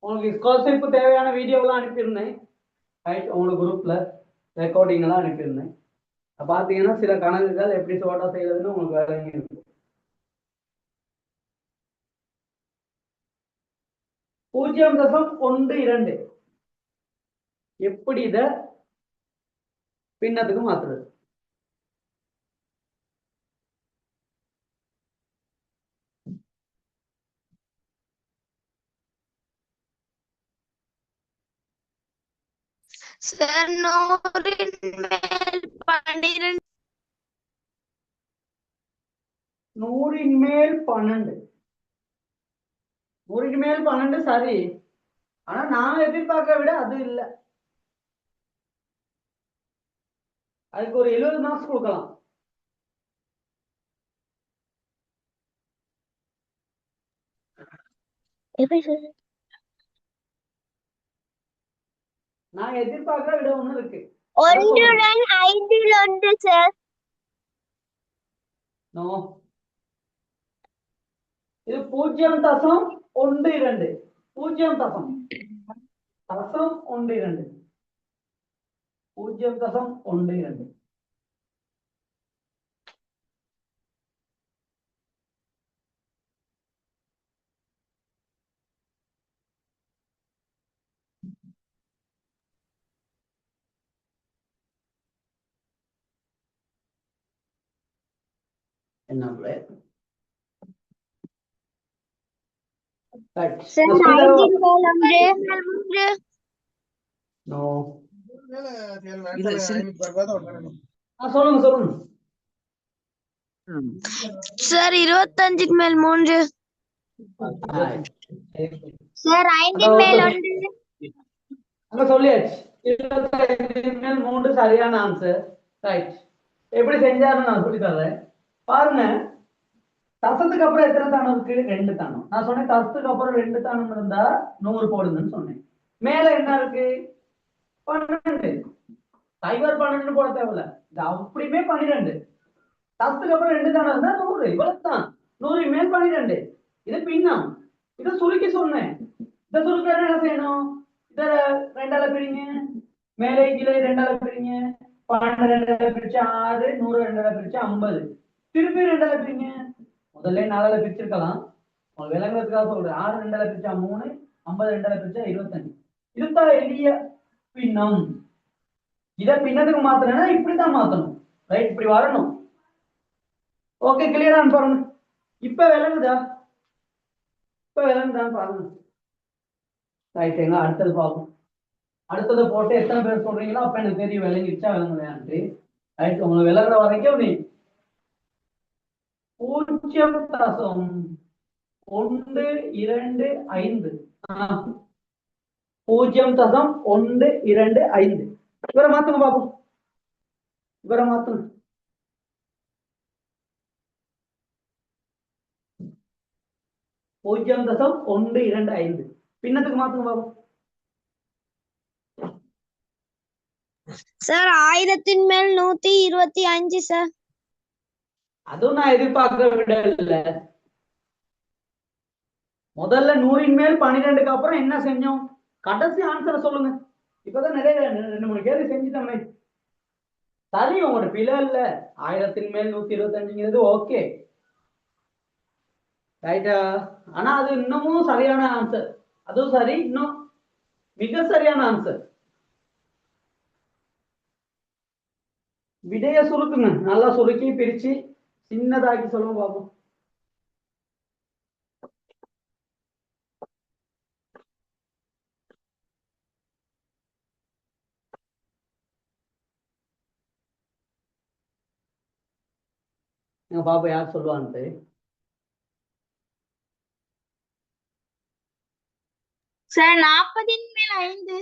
உங்களுக்கு ஸ்காலர்ஷிப் தேவையான வீடியோலாம் அனுப்பியிருந்தேன். ரைட், உங்களுக்கு குரூப்ல ரெக்கார்டிங் எல்லாம் அனுப்பியிருந்தேன். பாத்தீங்கன்னா சில கணக்குகள் எப்படி சோட்டா செய்யறதுன்னு உங்களுக்கு வேலைங்க இருக்கும். 0.12 எப்படி இத பின்னத்துக்கு மாத்துறது? சார் 100 மேல் 12. 100 மேல் 12. 100 மேல் 12 சரி. ஆனா நான் எதிர்பார்க்க விட அது இல்லை. அதுக்கு ஒரு 70 மார்க்ஸ் கொடுக்கலாம். நான் எதிர்பார்க்க விட ஒண்ணு இருக்கு. ஒன்றுடன் ஐந்தில் ஒன்று சார். நோ, இது 0.12. 0.12. 0.12. என்ன சார் ஐந்தில் மேல் ஒன்று. நோ, சொல்லுங்க சொல்லுங்க. சார் 25 மேல் 3. சார் ஐந்தில் மேல் ஒன்று. அங்க சொல்லியாச்சு. 25 மேல் 3 சரியான ஆன்சர். ரைட், எப்படி செஞ்சாருன்னு நான் சொல்லி தரேன் பாருங்க. தசத்துக்கு அப்புறம் எத்தனை தானம் இருக்கு? 2 தானம். நான் சொன்னேன் தசத்துக்கு அப்புறம் 2 தானம் இருந்தா 100 போடுங்கன்னு சொன்னேன். மேல என்ன இருக்கு? 12. சைபர் 12 போட தேவையில்ல, இது அப்படியுமே 12. தசத்துக்கு அப்புறம் 2 தானம் இருந்தா 100. இவ்வளவுதான். 100 மேல் 12. இது பின்னம். இதை சுருக்கி சொன்னேன். இதை சுருக்க என்ன செய்யணும்? இத 2ஆல பிரிங்க, மேலே கீழே 2ஆல பிரிங்க. 12 2ஆல பிரிச்சு 6, 100 2ஆல பிரிச்சு 50. திருப்பி 2ஆல பிரிங்க. முதல்ல 4ஆல பிரிச்சிருக்கலாம், உங்களுக்கு விளங்குறதுக்காக சொல்றேன். 6 2ஆல பிரிச்சா 3, 50 2ஆல பிரிச்சா 25. இதுதான் எளிய பின்னம். இதை பின்னத்துக்கு மாத்தணும்னா இப்படித்தான் மாத்தணும். ரைட், இப்படி வரணும். ஓகே, கிளியரான்னு பாருங்க. இப்ப விளங்குதா? இப்ப விளங்குதான்னு பாருங்க. ரைட், எங்க அடுத்தது பார்ப்போம். அடுத்ததை போட்டு எத்தனை பேர் சொல்றீங்களோ அப்ப எனக்கு தெரியும் விளங்கிடுச்சா விளங்குலையான்ட்டு. ரைட், உங்களுக்கு விளங்குற வரைக்கும் நீ 0.125 0.125. இவரை மாத்துங்க பாப்போம். இவரை மாத்துங்க. 0.125 பின்னத்துக்கு மாத்துங்க பாப்போம். சார் 1000 மேல் 125 சார். அதுவும் நான் எதிர்பார்க்க விட இல்ல. முதல்ல 100 மேல் 12க்கு அப்புறம் என்ன செஞ்சோம்? கடைசி ஆன்சரை சொல்லுங்க. இப்பதான் நிறைய 2-3 கேள்வி செஞ்சுட்டோமே. சரி, உங்களோட பிழை இல்ல. 1000 மேல் 125ங்கிறது ஓகே, ரைட்டா? ஆனா அது இன்னமும் சரியான ஆன்சர். அதுவும் சரி. இன்னும் மிக சரியான ஆன்சர். விடைய சுருக்குங்க, நல்லா சுருக்கி பிரிச்சு சின்னதாக்கி சொல்லுங்க பாப்போம். எங்க பாப்பா யார் சொல்லுவான்ட்டு. சார் 40 மேல் 5.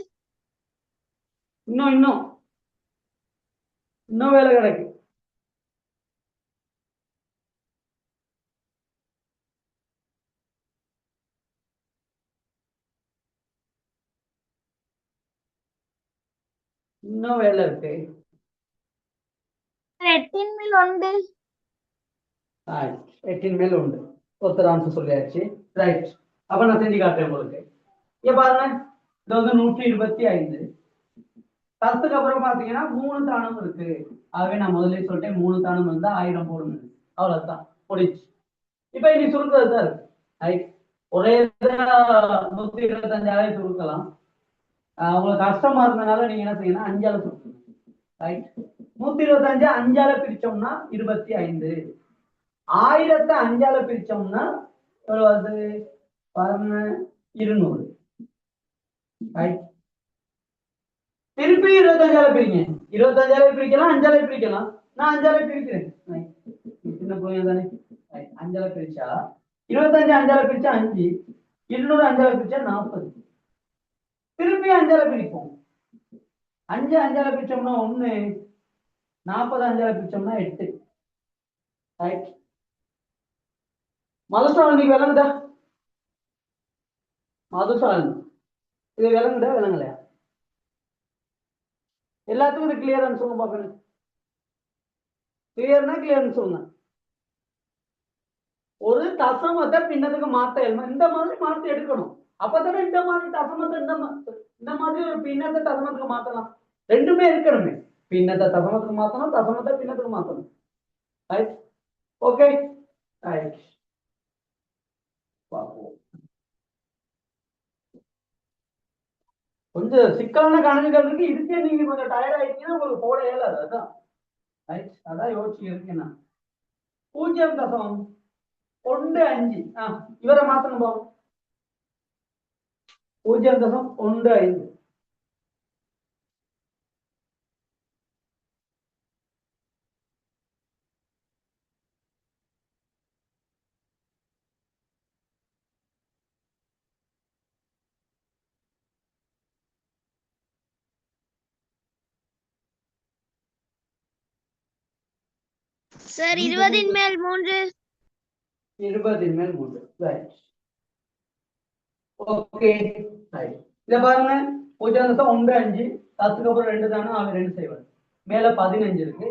இன்னும் இன்னும் இன்னும் வேலை கிடக்கு. இன்னும் வேலை இருக்கு. 8 மேல் 1. 8 மேல் உண்டு. ஒருத்தர் ஆன்சர் சொல்லியாச்சு. ரைட், அப்ப நான் செஞ்சு காட்டுறேன் உங்களுக்கு. இங்க பாருங்க, இது வந்து 125. பத்துக்கு அப்புறம் பாத்தீங்கன்னா 3 தானம் இருக்கு. ஆகவே நான் முதல்ல சொல்லிட்டேன் 3 தானம் இருந்தா 1000 போடணும். அவ்வளவுதான், முடிச்சு. இப்ப இனி சுருக்கிறது தான் இருக்கு. ரைட், ஒரே 125 சுருக்கலாம். உங்களுக்கு கஷ்டமா இருந்தனால நீங்க என்ன செய்யணும், 5ஆல சுருக்கணும். ரைட், 125 5ஆல பிரிச்சோம்னா 25. 1000 5ஆல பிரிச்சோம்னா எவ்வளவு வருது பாருங்க, 200. ரைட், திருப்பி 25ஆல பிரிங்க. 25ஆல பிரிக்கலாம், 5ஆல பிரிக்கலாம். நான் 5ஆல பிரிக்கிறேன். சின்ன பிள்ளைங்க தானே. 5ஆல பிரிச்சா 25 5ஆல பிரிச்சா 5, 200 5ஆல பிரிச்சா 40. திருப்பி 5ஆல பிரிப்போம். 5 5ஆல பிரிச்சோம்னா 1, 40 5ஆல பிரிச்சோம்னா 8. ரைட், மதுசாலி விளங்குதா? மதுசாலி இது விளங்குதா விளங்கலையா? எல்லாத்துக்கும் இது கிளியர்னு சொல்லுங்க பாக்கணும். கிளியர்னா கிளியர்னு சொல்லுங்க. ஒரு தசமத்தை பின்னத்துக்கு மாத்த இந்த மாதிரி மாத்தி எடுக்கணும். அப்பதானே இந்த மாதிரி தசமத்தை இந்த மாதிரி ஒரு பின்னத்தை தசமத்துக்கு மாத்தலாம். ரெண்டுமே இருக்கணுமே, பின்னத்தை தசமத்துக்கு மாத்தணும், தசமத்தை பின்னத்துக்கு மாத்தணும். Right, okay. ரைட், பார்ப்போம். கொஞ்சம் சிக்கலான கணக்குகளுக்கு இதுக்கே நீங்க கொஞ்சம் டயர்ட் ஆயிட்டீங்கன்னா உங்களுக்கு போட இயலாது. அதான் ரைட், அதான் யோசிச்சு இருக்கேன் நான். 0.15. இவரை மாத்தணும் பாவம். 0.15. சார் 20 மேல் 3. 20 மேல் 3. Right, okay. ரைட், இத பாருங்க, 0.15 10க்கு அப்புறம் 2 தானே, அவன் 2 செய்வார். மேல 15 இருக்கு,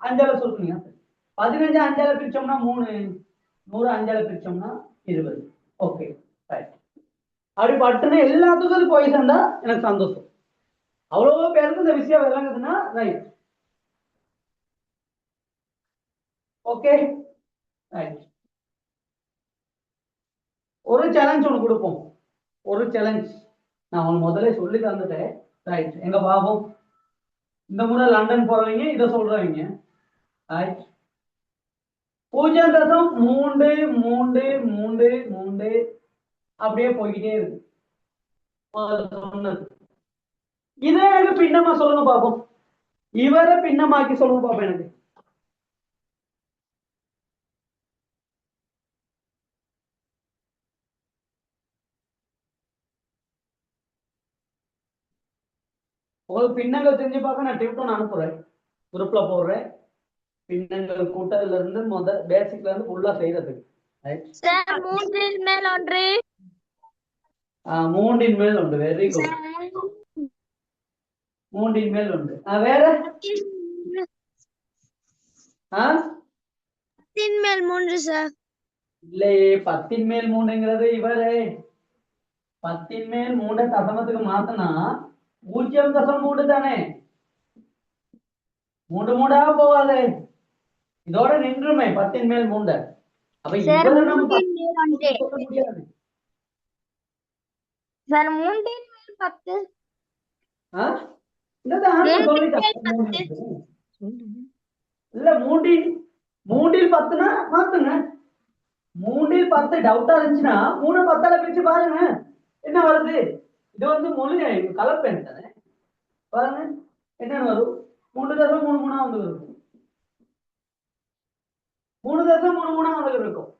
5ஆல சுருக்குங்க. 15 5ஆல பிரிச்சோம்னா 3, 100 5ஆல பிரிச்சோம்னா 20. ஓகே. ரைட், அப்படி பட்டுன்னு எல்லாத்துக்கும் போய் சேர்ந்தா எனக்கு சந்தோஷம். அவ்வளவு பேருக்கு இந்த விஷயம் விளங்குதுன்னா ரைட். ஓகே. ரைட், ஒரு சேலஞ்ச் ஒன்று கொடுப்போம். ஒரு சேலஞ்ச் நான் உங்களுக்கு முதல்ல சொல்லி தந்துட்டேன். ரைட், எங்க பாப்போம். இந்த முறை லண்டன் போறவங்க இதை சொல்றவங்க. ரைட், 0.333 அப்படியே போய்கிட்டே இருக்கு. இதை எனக்கு பின்னமா சொல்லுங்க பாப்போம். இவரை பின்னமாக்கி சொல்லுங்க பாப்போம் எனக்கு. உங்களுக்கு பின்னங்கள் தெரிஞ்சு பார்க்க நான் டிப்டோன் அனுப்புறேன், குரூப்ல போடுறேன். பின்னங்கள் கூட்டத்துல இருந்து பேசிக்ல இருந்து ஃபுல்லா செய்யறதுக்கு. சார் 3 மேல் 1. 3 மேல் உண்டு. வெரி குட், 3 மேல் உண்டு. வேற 10 மேல் 3 சார். இல்லையே, 10 மேல் 3ங்கிறது இவரே. 10 மேல் 3 தசமத்துக்கு மாத்தினா 0.3 தானே. 3 3ஆ போவாது, இதோட நின்றுமே 10 மேல் 3. அப்ப சார் இவரை நம்ம 3 மேல் 1. சொல்ல முடியாது. சார் 3 மேல் 10. இந்த ஆன்சர் சொல்லிட்டேன். இல்ல மூன்றில் 10னா மாத்துங்க. 3ல் 10 டவுட்டா இருந்துச்சுன்னா 3 10ஆல பிரிச்சு பாருங்க என்ன வருது. இது வந்து மொழி கலப்பெண் தானே. பாருங்க என்னன்னு வரும். 3.33 வந்து இருக்கும். 3.33 வந்து இருக்கும்.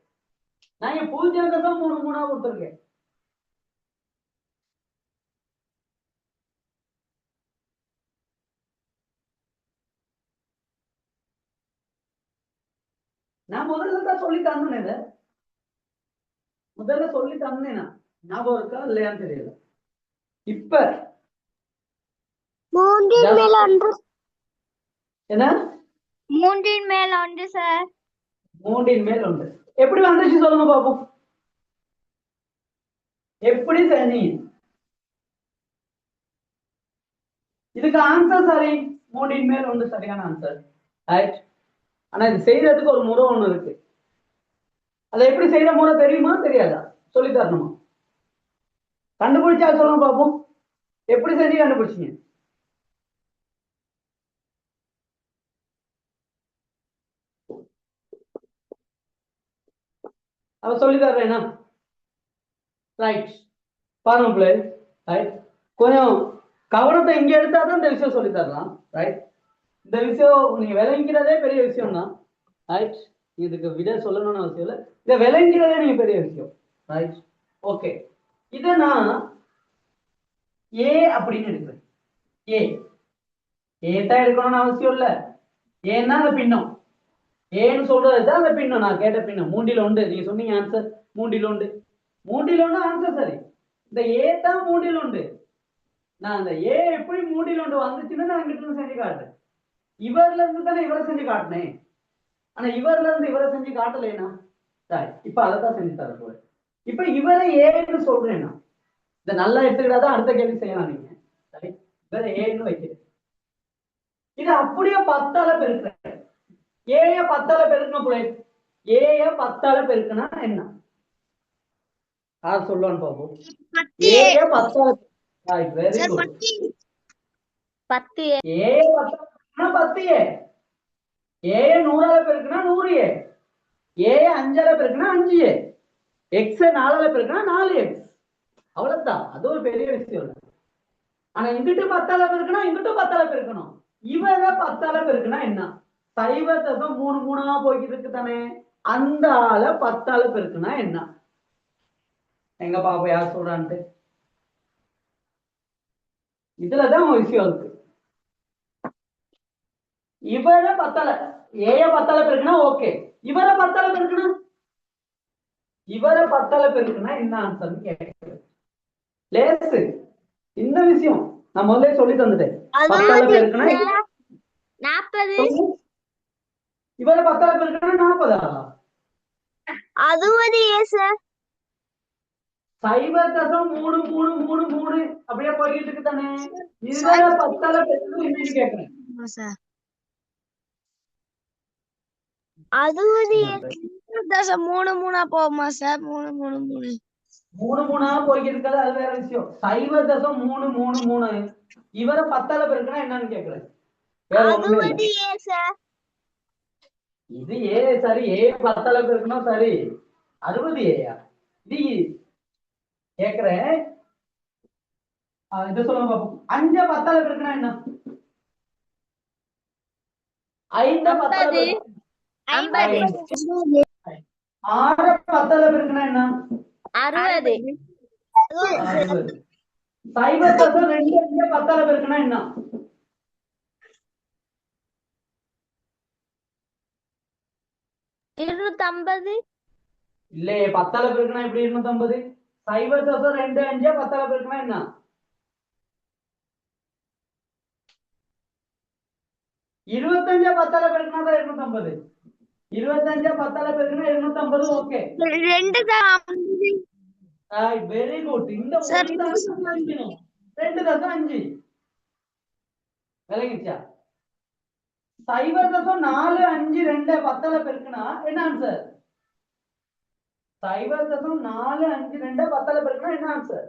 நான் இங்க 0.33 கொடுத்துருக்கேன். நான் முதல்ல தான் சொல்லி தந்தேன். இத முதல்ல சொல்லி தந்தேனா ஞாபகம் இருக்கா இல்லையான்னு தெரியல. இப்ப என்ன 3 மேல் 1 சார். 3 மேல் 1 எப்படி வந்துச்சு சொல்லுங்க பாப்போம். எப்படி செஞ்சீங்க? இதுக்கு ஆன்சர் சரி. 3 மேல் 1 சரியான ஆன்சர். ரைட். ஆனா இது செய்யறதுக்கு ஒரு முறை ஒண்ணு இருக்கு. அதை எப்படி செய்யற முறை தெரியுமா தெரியாதா? சொல்லி தரணுமா? கண்டுபிடிச்சா சொல்லுங்க பாப்போம். எப்படி செஞ்சு கண்டுபிடிச்சீங்க? அவ சொல்லி தர்றேனா? ரைட். பாருங்க பிள்ளை. ரைட். கொஞ்சம் கவனத்தை இங்க எடுத்தாதான் இந்த விஷயம் சொல்லி தரலாம். ரைட். இந்த விஷயம் நீங்க விளங்கிறதே பெரிய விஷயம் தான். ரைட். இதுக்கு விட சொல்லணும்னு அவசியம் இல்லை. இதை விளங்கிறதே நீங்க பெரிய விஷயம். ரைட். ஓகே. இதை நான் ஏ அப்படின்னு எடுக்கிறேன். ஏ தான் எடுக்கணும்னு அவசியம் இல்லை. ஏன்னா அந்த பின்னம். ஏன்னு சொல்றதுதான் அந்த பின்னம். நான் கேட்ட பின்னம் 3ல் 1. நீங்க சொன்னீங்க ஆன்சர் 3ல் 1. 3ல் 1 ஆன்சர் சரி. இந்த ஏ தான் 3ல் 1. நான் அந்த ஏ எப்படி 3ல் 1 வந்துச்சுன்னு நான் இங்கிட்ட இருந்து செஞ்சு காட்டுறேன். இவர்ல இருந்து தானே இவரை செஞ்சு காட்டினேன். ஆனா இவர்ல இருந்து இவரை செஞ்சு காட்டலைனா சரி. இப்ப அதைத்தான் செஞ்சு தர போறேன். இப்ப இவரை ஏன்னு சொல்றேன்னா இதை நல்லா எடுத்துக்கிட்டாதான் அடுத்த கேள்வி செய்யலாம். நீங்க சரி இவரை ஏன்னு வைக்கிறேன். இது அப்படியே 10ஆல பெருக்கிறேன். ஏய 10ஆல பெருக்கணும் போல. ஏய 10ஆல பெருக்குனா என்ன? யார் சொல்லுவான்னு பாப்போம். ஏய 10ஆல வெரி குட். 10 ஏய 10ஆல 10 ஏய 100ஆல பெருக்குனா 100 ஏய 5ஆல பெருக்குனா 5 எக்ஸ் 4ஆல பெருக்குனா 4x. அவ்வளவுதான். அது ஒரு பெரிய விஷயம் இல்லை. ஆனா இங்கிட்டு 10ஆல பெருக்குனா இங்கிட்டும் 10ஆல பெருக்கணும். இவரை 10ஆல பெருக்குனா என்ன? 0.33 போய்கிட்டு இருக்கு தானே. அந்த ஆள 10ஆல பெருக்குனா என்ன? எங்க பாப்பா யார் சொல்றான்ட்டு. இதுலதான் ஒரு விஷயம் இருக்கு. இவரை 10ஆல ஏய 10ஆல பெருக்குனா ஓகே. இவரை 10ஆல பெருக்குனா என்ன ஆன்சர் கேட்கிறேன். லேசு இந்த விஷயம் நான் முதல்ல சொல்லி தந்துட்டேன். 10ஆல பெருக்குனா 40. இவரை 10ஆல பெருக்குனா 40. அதுவது ஏ சார். 0.3333 அப்படியே போயிட்டு இருக்கு தானே. இவரை 10ஆல பெருக்குனா என்னன்னு கேட்கிறேன். அதுவது 3 போகுமா சார்? 3 3 போய்கிட்டு இருக்காது. அது வேற விஷயம். 0.333 இவரை 10ஆல பெருக்குனா என்னன்னு கேட்கிறேன். வேற ஒண்ணுமே இல்லை. இது ஏ சரி. ஏ 10ஆல பெருக்கணும் சரி. 60 ஏயா இது கேக்குறேன். இது சொல்லுங்க பாப்போம். 5 10ஆல பெருக்கணும் என்ன? 5 10ஆல பெருக்கணும் 50. 6 10ஆல பெருக்கணும் என்ன? 60. 60. 0.2 10ஆல பெருக்கணும் என்ன? 250. இல்லையே 10ஆல பெருக்கணும் எப்படி 250? 0.25 10ஆல பெருக்கணும் என்ன? 25 10ஆல பெருக்கணும் 250. 25 10ஆல பெருக்கணும் 250. ஓகே 2 தான் 50. Very good. இந்த 2.5 விளங்கிச்சா? 0.452 10ஆல பெருக்குனா என்ன ஆன்சர்? 0.452 10ஆல பெருக்குனா என்ன ஆன்சர்?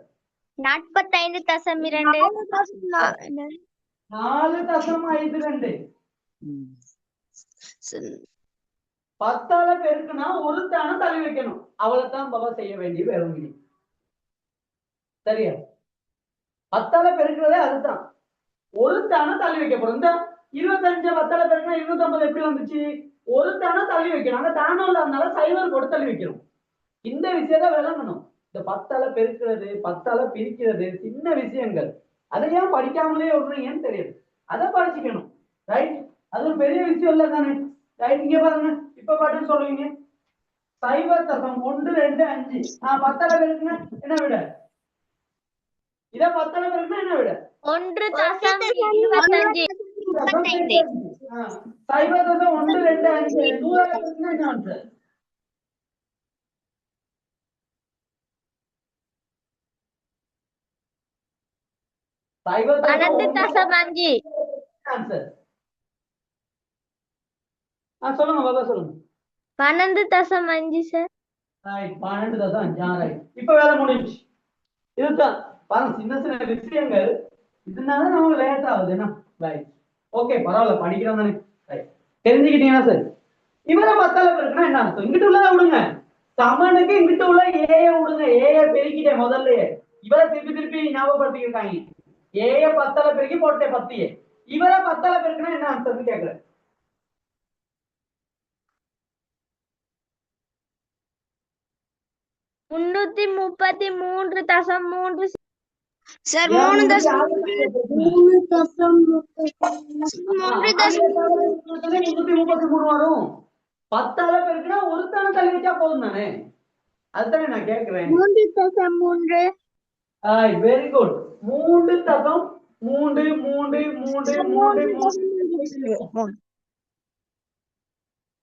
45.2 4.52 10ஆல பெருக்குனா ஒரு தான தள்ளி வைக்கணும். அவ்வளவுதான் பாபா செய்ய வேண்டிய வேலை. சரியா? 10ஆல பெருக்குறதே அதுதான். ஒரு தான தள்ளி வைக்க போறோம். இந்த 25 10ஆல பெருக்குனா 250 எப்படி வந்துச்சு? ஒரு தான தள்ளி வைக்கணும். அங்க தானம் இல்லாதனால சைவர் போட்டு தள்ளி வைக்கணும். இந்த விஷயத்தை விளங்கணும். இந்த 10ஆல பெருக்கிறது 10ஆல பிரிக்கிறது சின்ன விஷயங்கள். அதை ஏன் படிக்காமலே விடுறீங்கன்னு தெரியுது. அதை படிச்சுக்கணும். ரைட்? அது ஒரு பெரிய விஷயம் இல்ல தானே? ரைட்? இங்க பாருங்க. இப்ப பாட்டு சொல்லுவீங்க 0.125. நான் 10ஆல பெருக்குனா என்ன விட? இதை 10ஆல பெருக்குனா என்ன விட? 1.25 0.125 100ஆல பெருக்குனா என்ன ஆன்சர்? 12.5 ஆன்சர். சொல்லுங்க பாபா சொல்லுங்க. 12.5 சார். Right 12.5 right. இப்ப வேலை முடிஞ்சு. இதுதான் பாருங்க சின்ன சின்ன விஷயங்கள். இதனால நமக்கு லேட் ஆகுது என்ன? ரைட். ஓகே பரவாயில்ல படிக்கிறோம் தானே. ரைட். தெரிஞ்சுக்கிட்டீங்கன்னா சரி. இவரை 10ஆல பெருக்குனா என்ன அர்த்தம்? இங்கிட்டு உள்ளதை விடுங்க. சமனுக்கு இங்கிட்டு உள்ள ஏய விடுங்க. ஏய பெருக்கிட்டேன் முதல்லயே. இவரை திருப்பி திருப்பி ஞாபகப்படுத்திக்கிட்டாங்க. ஏய 10ஆல பெருக்கி போட்டேன் 10. இவரை 10ஆல பெருக்குனா என்ன அர்த்தம்னு கேக்குறேன். 333.3 சார். ஏன் 3 உங்களுக்கு தசம் யாரும் கேட்கறது? 333 வரும். 10ஆல பெருக்குனா ஒரு தான தள்ளி வச்சா போதும் தானே? அதுதானே நான் கேக்குறேன். 3.3 வெரி குட். 3.333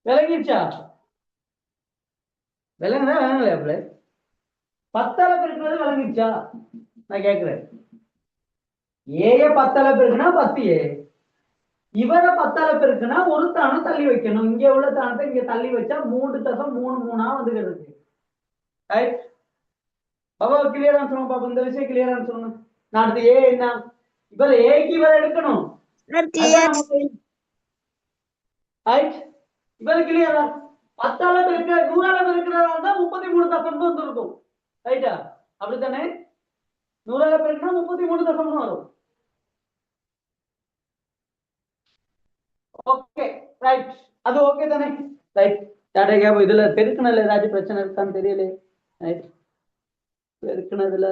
விளங்கிடுச்சா? விளங்குதா விளங்கலையா? 10ஆல பெருக்குறது விளங்கிடுச்சா? நான் கேக்குறேன். ஏய 10ஆல பெருக்குனா 10. இவரை 10ஆல பெருக்குனா ஒரு தானம் தள்ளி வைக்கணும். இங்க உள்ள தானத்தை இங்க தள்ளி வச்சா 3.33 வந்துகிறது. ரைட்? பாபா கிளியரா சொல்லுங்க பாப்பா. இந்த விஷயம் கிளியரா சொல்லுங்க. நான் அடுத்து ஏ என்ன? இவர் ஏக்கு இவர் எடுக்கணும். ரைட்? இவர் கிளியரா? 10ஆல பெருக்க 100ஆல பெருக்கிறதா தான் 33.1 வந்துருக்கும். ரைட்டா? அப்படித்தானே? 100ஆல பெருக்கினா 33.1 வரும். Okay right. அது ஓகே தானே? ரைட். டாடா கேப் இதுல பெருக்குனதுல ஏதாச்சும் பிரச்சனை இருக்கான்னு தெரியல. ரைட். பெருக்குனதுல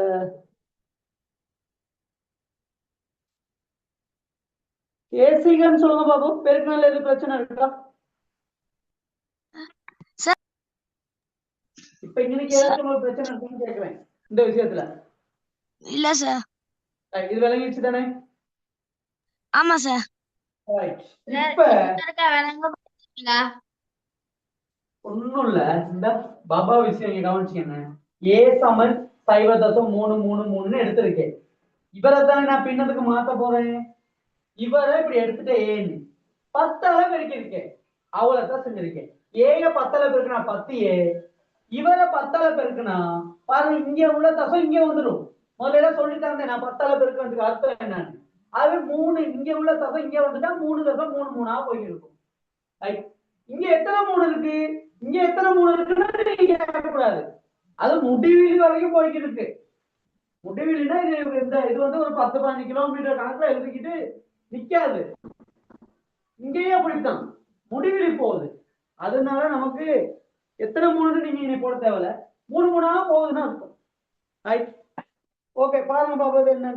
ஏசிகன்னு சொல்லுங்க பாபு. பெருக்குனதுல எது பிரச்சனை இருக்கா? இப்ப இன்னைக்கு ஏதாச்சும் ஒரு பிரச்சனை இருக்கான்னு கேக்குறேன் இந்த விஷயத்துல. இல்ல சார். இது விளங்கிடுச்சு தானே? ஆமா சார். ரைட். இப்ப ஒண்ணும் இல்ல. இந்த பாபா விஷயம் நீங்க கவனிச்சீங்க. ஏ சமன் 0.333 எடுத்திருக்கேன். இவரை தானே நான் பின்னத்துக்கு மாத்த போறேன். இவரை இப்படி எடுத்துட்டு ஏன்னு 10ஆல பெருக்கிருக்கேன். அவ்வளவுதான் செஞ்சிருக்கேன். ஏய 10ஆல பெருக்குனா 10. இவரை 10ஆல பெருக்குனா பாருங்க இங்க உள்ள தசம் இங்க வந்துடும். முதல்ல சொல்லிட்டாங்க நான் 10ஆல பெருக்கிறதுக்கு அர்த்தம் என்னன்னு. அது 3 இங்க உள்ள தசம் இங்க வந்துட்டா 3.33 போயிட்டு இருக்கும். இங்க எத்தனை 3 இருக்கு? இங்க எத்தனை 3 இருக்குன்னு நீங்க கேட்கக்கூடாது. அது முடிவில் வரைக்கும் போய்கிட்டு இருக்கு. முடிவில்னா இது வந்து ஒரு 10-15 கிலோமீட்டர் கணக்குல எழுதிக்கிட்டு நிக்காது. இங்கேயே அப்படித்தான் முடிவிலி போகுது. அதனால நமக்கு எத்தனை 3 நீங்க இனி போட தேவையில்ல. 3 போகுதுன்னு அர்த்தம். ரைட். ஓகே பாருங்க பாபா என்ன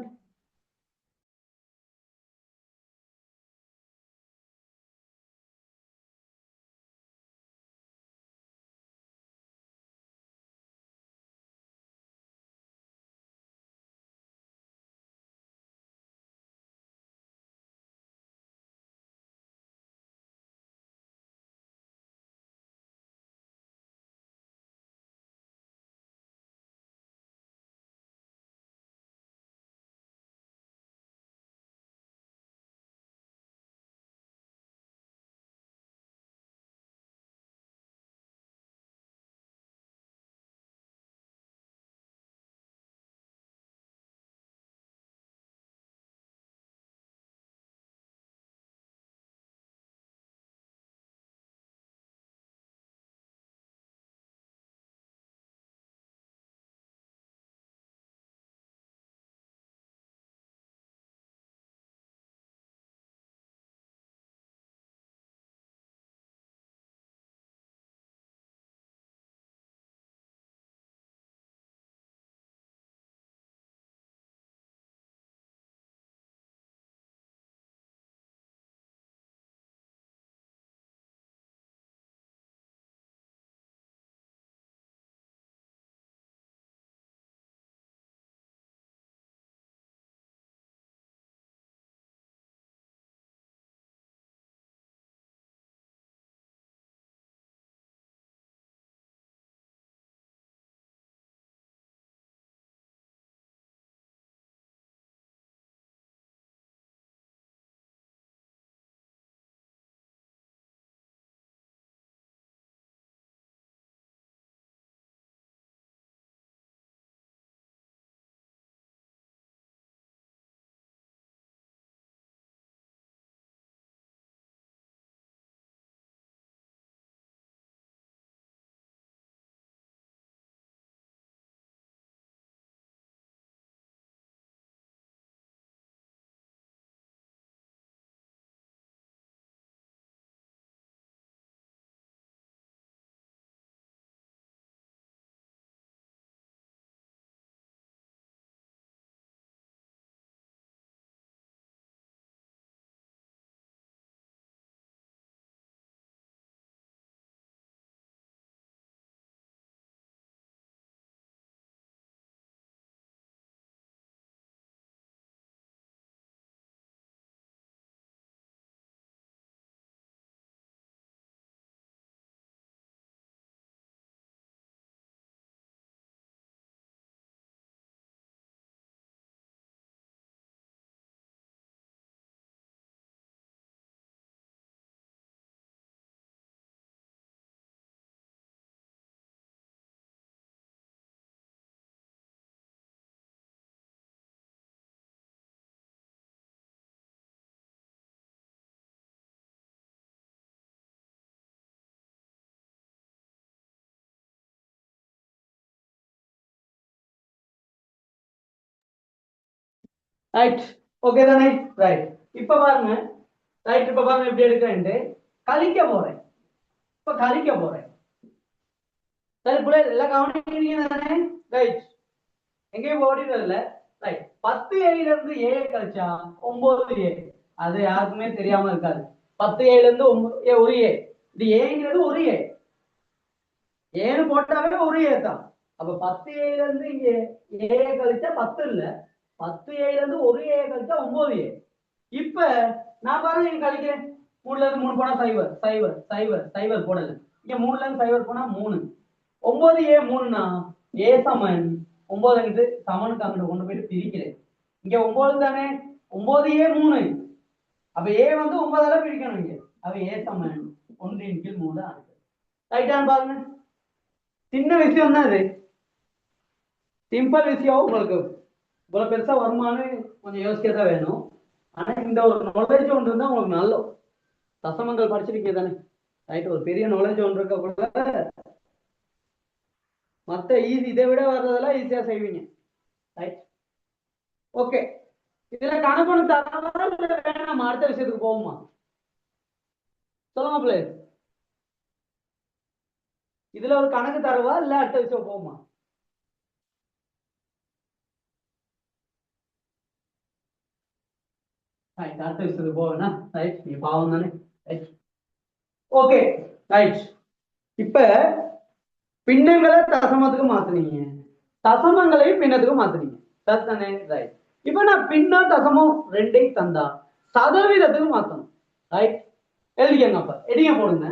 ரைட் ஓகே தானே ரைட் இப்ப பாருங்க ரைட் இப்ப பாருங்க எப்படி எடுக்கிறேன்ட்டு கழிக்க போறேன் இப்ப கழிக்க போறேன் சரி பிள்ளைகள் எல்லாம் கவனிக்கிறீங்க தானே ரைட் எங்கேயும் ஓடிடுறது இல்ல ரைட் 10 ஏல இருந்து ஏ கழிச்சா 9 ஏ அது யாருக்குமே தெரியாம இருக்காது 10 ஏல இருந்து 9 ஏ ஒரு ஏ இது ஏங்கிறது ஒரு ஏ ஏன்னு போட்டாவே ஒரு ஏ தான் அப்ப 10 ஏல இருந்து இங்க ஏ கழிச்சா 10 இல்ல 10 ஏல இருந்து ஒரு ஏ கழிச்சா 9 ஏ இப்ப நான் பாருங்க இங்க கழிக்கிறேன் 3ல இருந்து 3 போனா 0 0 0 0 போடல இங்க 3ல இருந்து 0 போனா 3 9 ஏ 3னா ஏ சமன் 9 அங்கிட்டு சமனுக்கு அங்கிட்டு கொண்டு போயிட்டு பிரிக்கிறேன் இங்க 9 தானே 9 ஏ 3 அப்ப ஏ வந்து 9ஆல பிரிக்கணும் இங்க அப்ப ஏ சமன் 1/3 ஆகுது ரைட்டா பாருங்க சின்ன விஷயம் தான் இது சிம்பிள் விஷயம் உங்களுக்கு இவ்வளவு பெருசா வருமானு கொஞ்சம் யோசிக்கதான் வேணும் ஆனா இந்த ஒரு நாலேஜ் ஒன்று இருந்தா உங்களுக்கு நல்ல தசமங்கள் படிச்சிருக்கீங்க தானே ரைட் ஒரு பெரிய நாலேஜ் ஒன்று இருக்க கூட மற்ற ஈஸி இதை விட வர்றதெல்லாம் ஈஸியா செய்வீங்க ரைட் ஓகே இதுல கணக்கு தரவா நம்ம அடுத்த விஷயத்துக்கு போவோமா சொல்லுங்க பிள்ளை இதுல ஒரு கணக்கு தரவா இல்ல அடுத்த விஷயம் போவோமா அடுத்த விஷயத்துக்கு போவேன்னா ரைட் நீங்க பாவம் தானே ரைட் ஓகே ரைட் இப்ப பின்னங்களை தசமத்துக்கு மாத்துனீங்க தசமங்களையும் பின்னத்துக்கு மாத்துனீங்க தானே ரைட் இப்ப நான் பின்னம் தசமம் ரெண்டையும் தந்தா சதவீதத்துக்கு மாத்தணும் ரைட் எழுதிக்கங்க அப்ப எடிங்க போடுங்க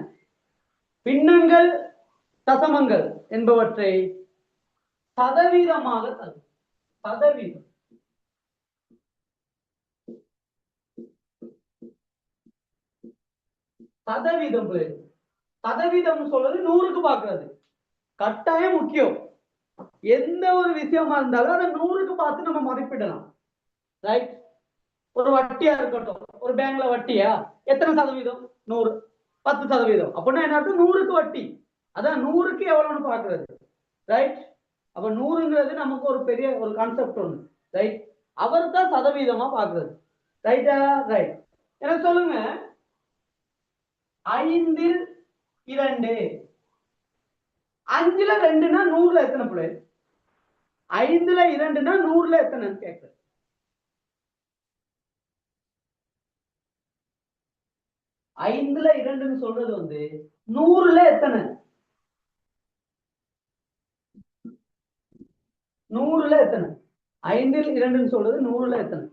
பின்னங்கள் தசமங்கள் என்பவற்றை சதவீதமாக தரும் சதவீதம் சதவீதம் சதவீதம் சொல்றது 100க்கு பாக்குறது கட்டாயம் முக்கியம் எந்த ஒரு விஷயமா இருந்தாலும் அதை 100க்கு பார்த்து நம்ம மதிப்பிடலாம் ரைட் ஒரு வட்டியா இருக்கட்டும் ஒரு பேங்க்ல வட்டியா எத்தனை சதவீதம் 100 10% அப்படின்னா என்ன அர்த்தம் 100க்கு வட்டி அதான் 100க்கு எவ்வளவுன்னு பாக்குறது ரைட் அப்ப 100ங்கிறது நமக்கு ஒரு பெரிய ஒரு கான்செப்ட் ஒண்ணு ரைட் அவர் தான் சதவீதமா பாக்குறது ரைட்டா ரைட் எனக்கு சொல்லுங்க 5 2 5ல 2னா 100ல எத்தனை பிள்ளை 5ல 2னா 100ல எத்தனைன்னு கேட்குறது ஐந்துல 2ன்னு சொல்றது வந்து 100ல எத்தனை 100ல எத்தனை 5ல் 2ன்னு சொல்றது 100ல எத்தனை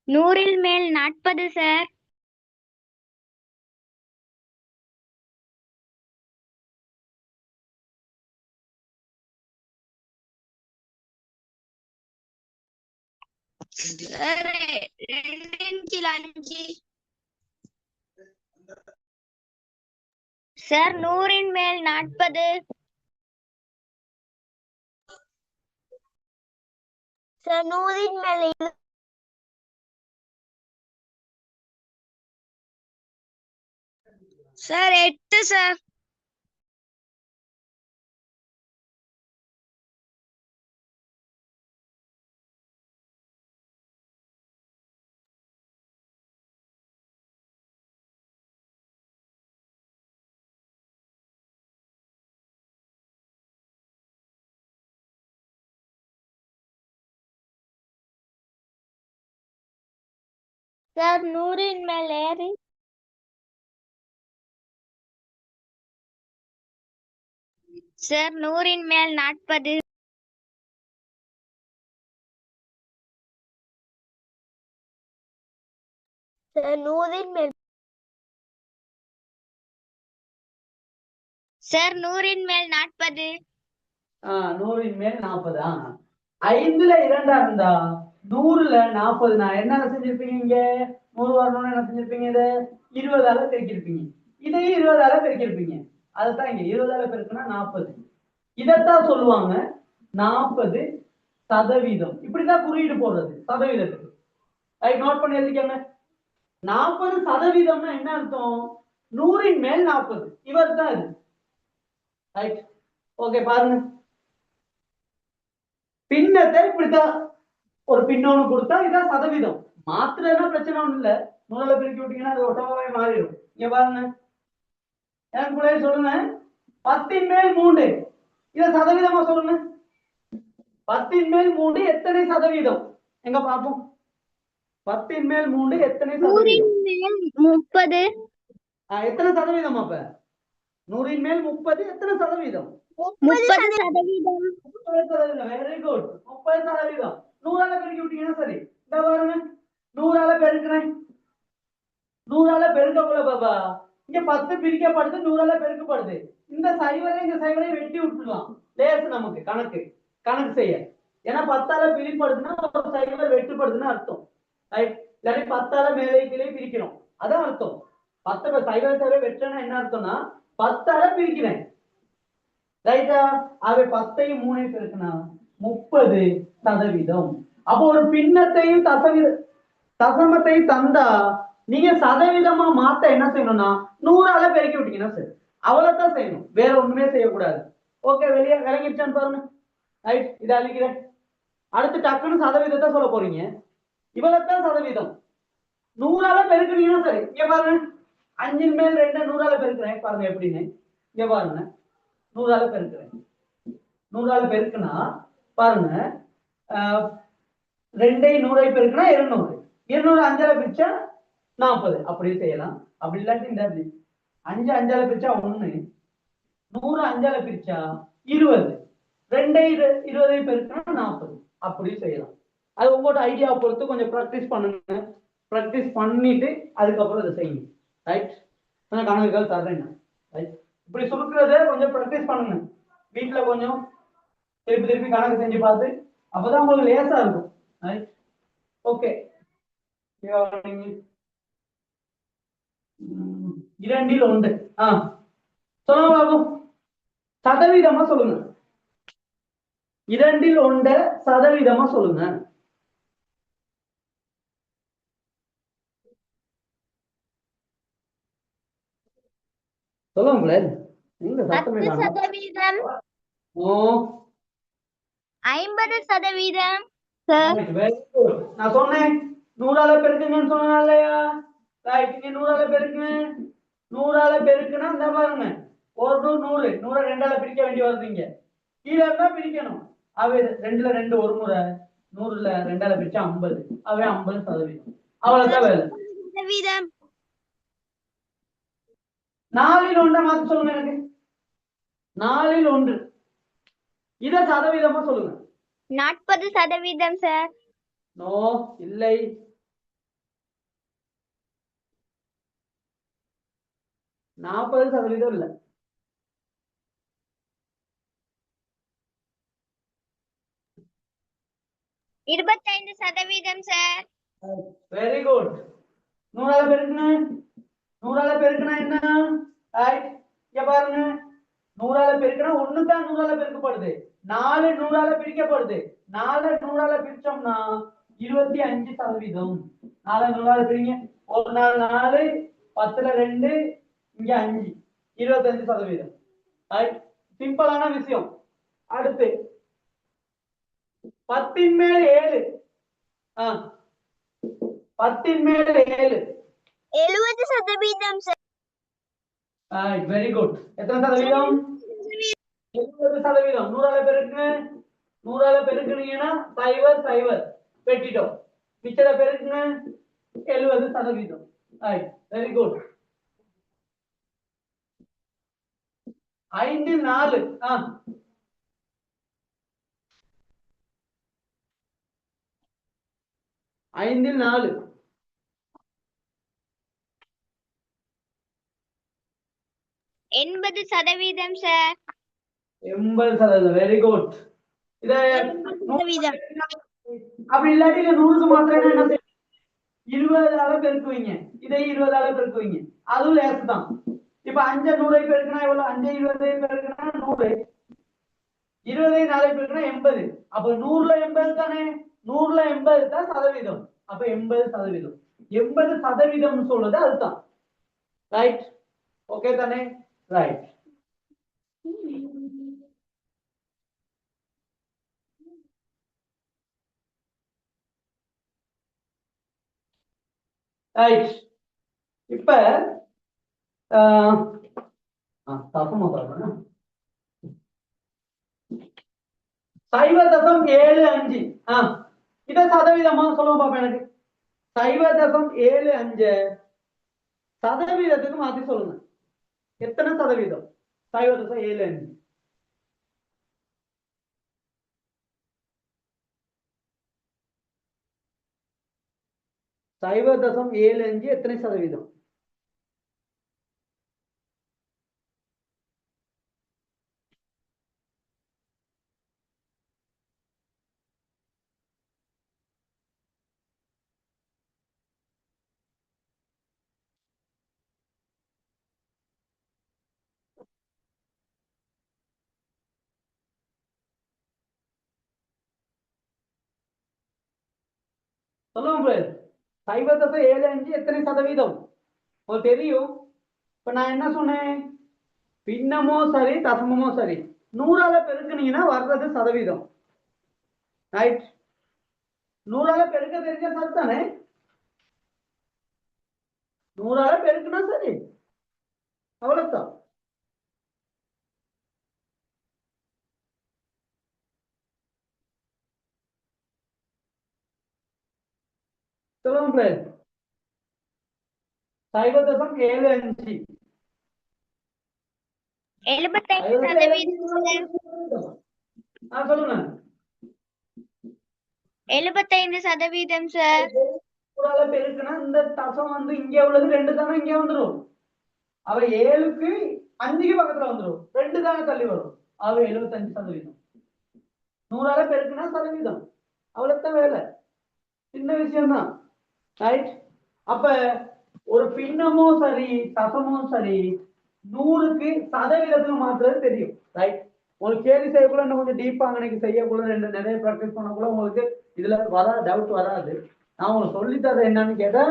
நூறில் மேல் 40 சார். சார் 2/5. சார் 100ன் மேல் 40. சார் 100ன் மேல் சார் 8 சார். சார் 100ன் மேல் 7. சார் 100ன் மேல் 40. சார் 100ன் மேல் சார் 100ன் மேல் 40. 100ன் மேல் 40 5ல 2 இருந்தா 100ல 40 நான் என்ன செஞ்சிருப்பீங்க இங்க 100 வரணும்னு என்ன செஞ்சிருப்பீங்க இதை 20ஆல பெருக்கிருப்பீங்க இதையும் 20ஆல பெருக்கிருப்பீங்க அதுதான் இங்க 20ஆல பெருக்குனா 40 இதைத்தான் சொல்லுவாங்க 40% இப்படிதான் குறியீடு போடுறது சதவீதத்துக்கு ரைட் நோட் பண்ணி எழுதிக்கங்க 40%னா என்ன அர்த்தம் 100ன் மேல் 40 இவர் தான் இது ரைட் ஓகே பாருங்க, பின்னத்தை இப்படித்தான் ஒரு பின்னொன்னு கொடுத்தா இதான் சதவீதம். மாத்துறதுனா பிரச்சனை ஒண்ணும் இல்ல, முதல்ல பிரிக்கி விட்டீங்கன்னா அது ஒட்டமாவே மாறிடும். இங்க பாருங்க, எனக்கு கூட சொல்லுங்க, 10/3 இத சதவீதமா சொல்லுங்க. 10/3 எத்தனை சதவீதம்? எங்க பாப்போம், 10/3 எத்தனை சதவீதம்? 30. எத்தனை சதவீதம்? அப்ப 100/30 எத்தனை சதவீதம்? 30%. 30%. Very good, 30%. 100ஆல பெருக்கி விட்டீங்கன்னா சரி. இந்த பாருங்க, 100ஆல பெருக்கிறேன், 100ஆல பெருக்கக்குள்ள பாபா இங்க 10 பிரிக்கப்படுது, 100ஆல பெருக்கப்படுது. இந்த சைவரை வெட்டி விட்டுடலாம், லேஸ் நமக்கு கணக்கு செய்ய. ஏன்னா 10ஆல பிரிப்படுதுன்னா ஒரு சைவர் வெட்டுப்படுதுன்னு அர்த்தம். ரைட், இல்லாட்டி 10ஆல மேலே கீழே பிரிக்கிறோம், அதான் அர்த்தம். 10 சைவரை வெட்டுனா என்ன அர்த்தம்னா 10ஆல பிரிக்கிறேன். ரைட்டா? அவை 10ஐயும் 3ஐயும் பெருக்கினா 30%. அப்போ ஒரு பின்னத்தையும் தசமத்தையும் தந்தா நீங்க சதவீதமா மாத்த என்ன செய்யணும்னா 100ஆல பெருக்கி விட்டீங்கன்னா சரி, அவ்வளவுதான் செய்யணும், வேற ஒண்ணுமே செய்யக்கூடாது. ஓகே, வெளியே விளங்கிடுச்சான்னு பாருங்க. ரைட், இதை அழிக்கிறேன். அடுத்து டக்குன்னு சதவீதத்தை சொல்ல போறீங்க, இவ்வளவுதான் சதவீதம். 100ஆல பெருக்குனீங்கன்னா சரி. இங்க பாருங்க, 5/2 100ஆல பெருக்கிறேன், பாருங்க எப்படின்னு. இங்க பாருங்க, 100ஆல பெருக்கிறேன், 100ஆல பெருக்குனா பாருங்க, 2ஐ 100ஐ பெருக்குனா 200, 200 5ஆல பிரிச்சா 40. அப்படியே செய்யலாம். அப்படி இல்லாட்டி இந்த 5 5ஆல பிரிச்சா 1, 100 5ஆல பிரிச்சா 20, 2ஐ 20ஐ பெருக்குனா 40. அப்படியே செய்யலாம். அது உங்களோட ஐடியாவை பொறுத்து கொஞ்சம் ப்ராக்டிஸ் பண்ணுங்க. ப்ராக்டிஸ் பண்ணிட்டு அதுக்கப்புறம் இதை செய்யுங்க. ரைட், நான் கணக்குகள் தர்றேன். ரைட், இப்படி சுருக்குறத கொஞ்சம் ப்ராக்டிஸ் பண்ணுங்க வீட்டுல, கொஞ்சம் திருப்பி கணக்கு செஞ்சு பார்த்து, அப்பதான் உங்களுக்கு லேசா இருக்கும். Right, okay. 2/1 சொல்லுங்க பாபு, சதவீதமா சொல்லுங்க. 2/1 சதவீதமா சொல்லுங்க. சொல்லுங்களே, நீங்க சத்தமே காணோம். 10%. ஓ, 50%. Very good. நான் சொன்னேன் 100ஆல பெருக்குங்கன்னு சொன்னேன் இல்லையா? ரைட், இங்க 100ஆல பெருக்குங்க. 100ஆல பெருக்குனா இந்த பாருங்க, 100 100 2ஆல பிரிக்க வேண்டி வருதுங்க. கீழே இருந்தா பிரிக்கணும். அவை 2ல 2 ஒரு முறை, 100ல 2ஆல பிரிச்சா 50. அவை 50%. அவ்வளவுதான் வேலை. 4/1 மாத்தி சொல்லுங்க எனக்கு. 4/1 இத சதவீதமா சொல்லுங்க. 40% சார். நோ, இல்லை. 40% இல்ல. Sir 25% sir. Very good. 100ஆல பெருக்குனா, 100ஆல பெருக்குனா என்ன? ரைட், இங்க பாருங்க, 100ஆல பெருக்குனா 1 தான் 100ஆல பெருக்கப்படுது, 4 100ஆல பிரிக்கப்படுது. 4 100ஆல பிரிச்சோம்னா 25%. 4 100ஆல பிரிங்க, 1 4 4, 10ல 2, இங்க 5, 25%. ரைட், சிம்பிளான விஷயம். அடுத்து 10/7. 10/7. 70% சார். Very good. எத்தனை சதவீதம்? 70%. 100ஆல பெருக்குங்க, 100ஆல பெருக்குனீங்கன்னா 0 0 வெட்டிட்டோம். மிச்சத பெருக்குங்க, 70%. Very good. 5/4. 5/4. 80% sir. 80%. Very good. இத 80%. அப்படி இல்லாட்டி 100க்கு மாத்திரம் என்ன செய்யும்? 20ஆல பெருக்குவீங்க, இதை 20ஆல பெருக்குவீங்க, அதுவும் லேஸ் தான். இப்ப 5 100ஐ பெருக்குனா எவ்வளவு? 5 20ஐ பெருக்குனா 100, 20ஐ 4ஐ பெருக்குனா 80. அப்ப 100ல 80 தானே, 100ல 80 தான் சதவீதம். அப்ப 80%. 80% சொல்றது அதுதான். ரைட், ஓகே தானே? ரைட். ரைட். இப்ப தசம சொல்லணும். 0.75. இத சதவீதமா சொல்லுங்க பாப்பா எனக்கு. 0.75 சதவீதத்துக்கு மாத்தி சொல்லுங்க. எத்தனை சதவீதம்? 0.75 0.75 எத்தனை சதவீதம்? சொல்லுங்க. 0.75 எத்தனை சதவீதம் உங்களுக்கு தெரியும்? இப்ப நான் என்ன சொன்னேன்? பின்னமோ சரி தசமமோ சரி 100ஆல பெருக்குனீங்கன்னா வர்றது சதவீதம். ரைட். 100ஆல பெருக்க தெரிஞ்ச சரிதானே? 100ஆல பெருக்குனா சரி, அவ்வளவுதான். சொல்லுங்க. 0.75 75% சொல்லுங்க. 75% சார். 100ஆல பெருக்குனா இந்த தசம் வந்து இங்க உள்ளது 2 தானே இங்க வந்துடும். அவ 7க்கு 5க்கு பக்கத்துல வந்துடும். 2 தானே தள்ளி வரும். அவ 75%. 100ஆல பெருக்குனா சதவீதம், அவ்வளவுதான் வேலை. சின்ன விஷயம் தான். ரைட். அப்ப ஒரு பின்னமோ சரி தசமோ சரி 100க்கு சதவீதத்துக்கு மாத்துறது தெரியும். ரைட். உங்களுக்கு கேள்வி செய்யக்குள்ள இன்னும் கொஞ்சம் டீப்பா அன்னைக்கு செய்யக்குள்ள நிறைய ப்ராக்டிஸ் பண்ணக்குள்ள உங்களுக்கு இதுல டவுட் வராது. நான் உங்களுக்கு சொல்லி தரது என்னன்னு கேட்டா,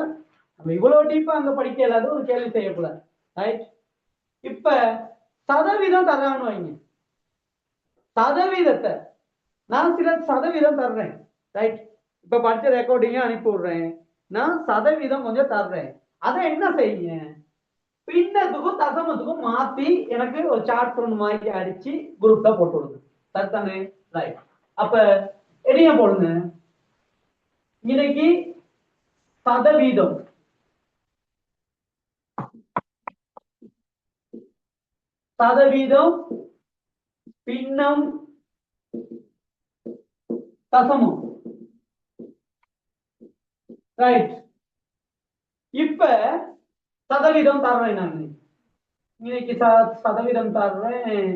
நம்ம இவ்வளவு டீப்பா அங்க படிக்க இல்லாத ஒரு கேள்வி செய்யக்குள்ள. ரைட். இப்ப சதவீதம் தரான்னு வைங்க. சதவீதத்தை நான் சில சதவீதம் தர்றேன். ரைட். இப்ப படிச்ச ரெக்கார்டிங்க அனுப்பி விடுறேன். நான் சதவீதம் கொஞ்சம் தர்றேன். அதை என்ன செய்யுங்க, பின்னத்துக்கும் தசமத்துக்கும் மாத்தி எனக்கு ஒரு சார்ட் ஒன்று மாதிரி அடிச்சு குரூப்ல போட்டு விடுங்க. சரிதானே? ரைட். அப்ப எதைய போடுங்க. இன்னைக்கு சதவீதம் சதவீதம் பின்னம் தசமம். ரைட். இப்ப சதவீதம் தர்றேன். நான் இன்னைக்கு சதவீதம் தர்றேன்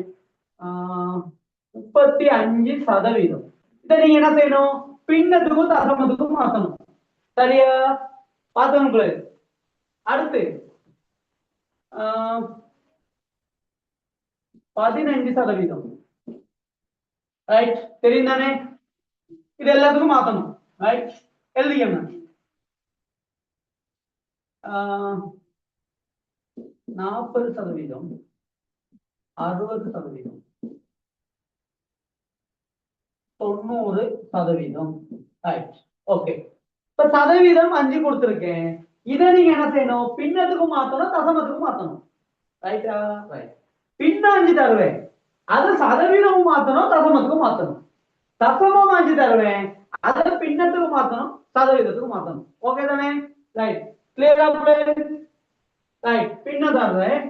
35%. இதை நீங்க என்ன செய்யணும்? பின்னத்துக்கும் தசமத்துக்கும் மாத்தணும். சரியா? பார்த்தவங்களே. அடுத்து 15%. ரைட். தெரியும் தானே? இது எல்லாத்துக்கும் மாத்தணும். ரைட். எழுதிக்கங்க. 40%, 60%, 90%. ரைட். ஓகே. இப்ப சதவீதம் 5 கொடுத்திருக்கேன். இதை நீங்க என்ன செய்யணும்? பின்னத்துக்கும் மாத்தணும், தசமத்துக்கும் மாத்தணும். ரைட்டா? ரைட். பின்ன 5 தருவேன், அது சதவீதமும் மாத்தணும், தசமத்துக்கும் மாத்தணும். தசமம் 5 தருவேன், அதை பின்னத்துக்கு மாத்தணும், சதவீதத்துக்கு மாத்தணும். ஓகே தானே? ரைட். கிளியரா? ரைட். பின்ன தருவேன்.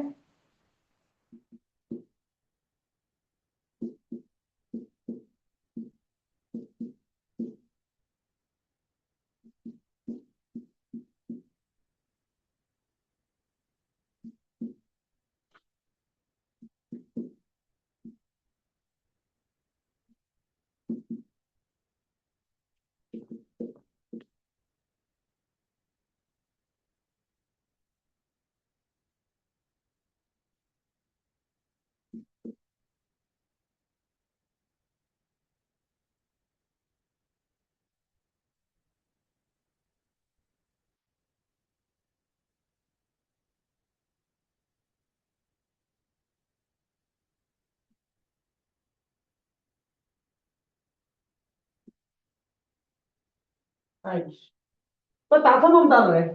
ரைட். இப்ப தசமம் தர்றேன்.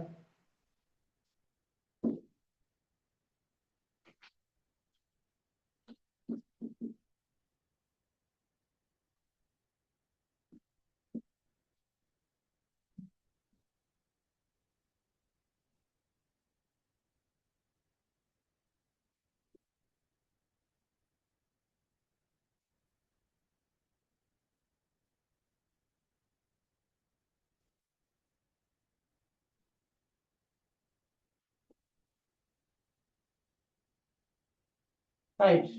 ரைட்.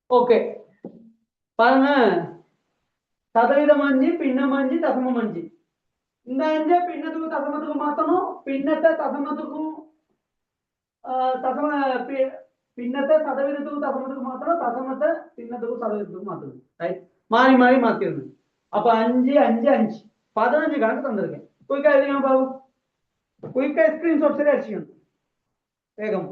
ஓகே, பாருங்க, சதவீதம் 5, பின்னம் 5, தசமம் 5. இந்த 5 பின்னத்துக்கும் தசமத்துக்கும் மாத்தணும், பின்னத்தை தசமத்துக்கும் தசம பின்னத்தை சதவீதத்துக்கும் தசமத்துக்கும் மாத்தணும், தசமத்தை பின்னத்துக்கும் சதவீதத்துக்கும் மாத்தணும். ரைட், மாறி மாறி மாத்திடணும். அப்ப 5 5 5 15 கணக்கு தந்திருக்கேன். குயிக்கா எழுதிங்க பாபு, குயிக்கா ஸ்கிரீன்ஷாட் சரி அடிச்சுக்கணும் வேகம்.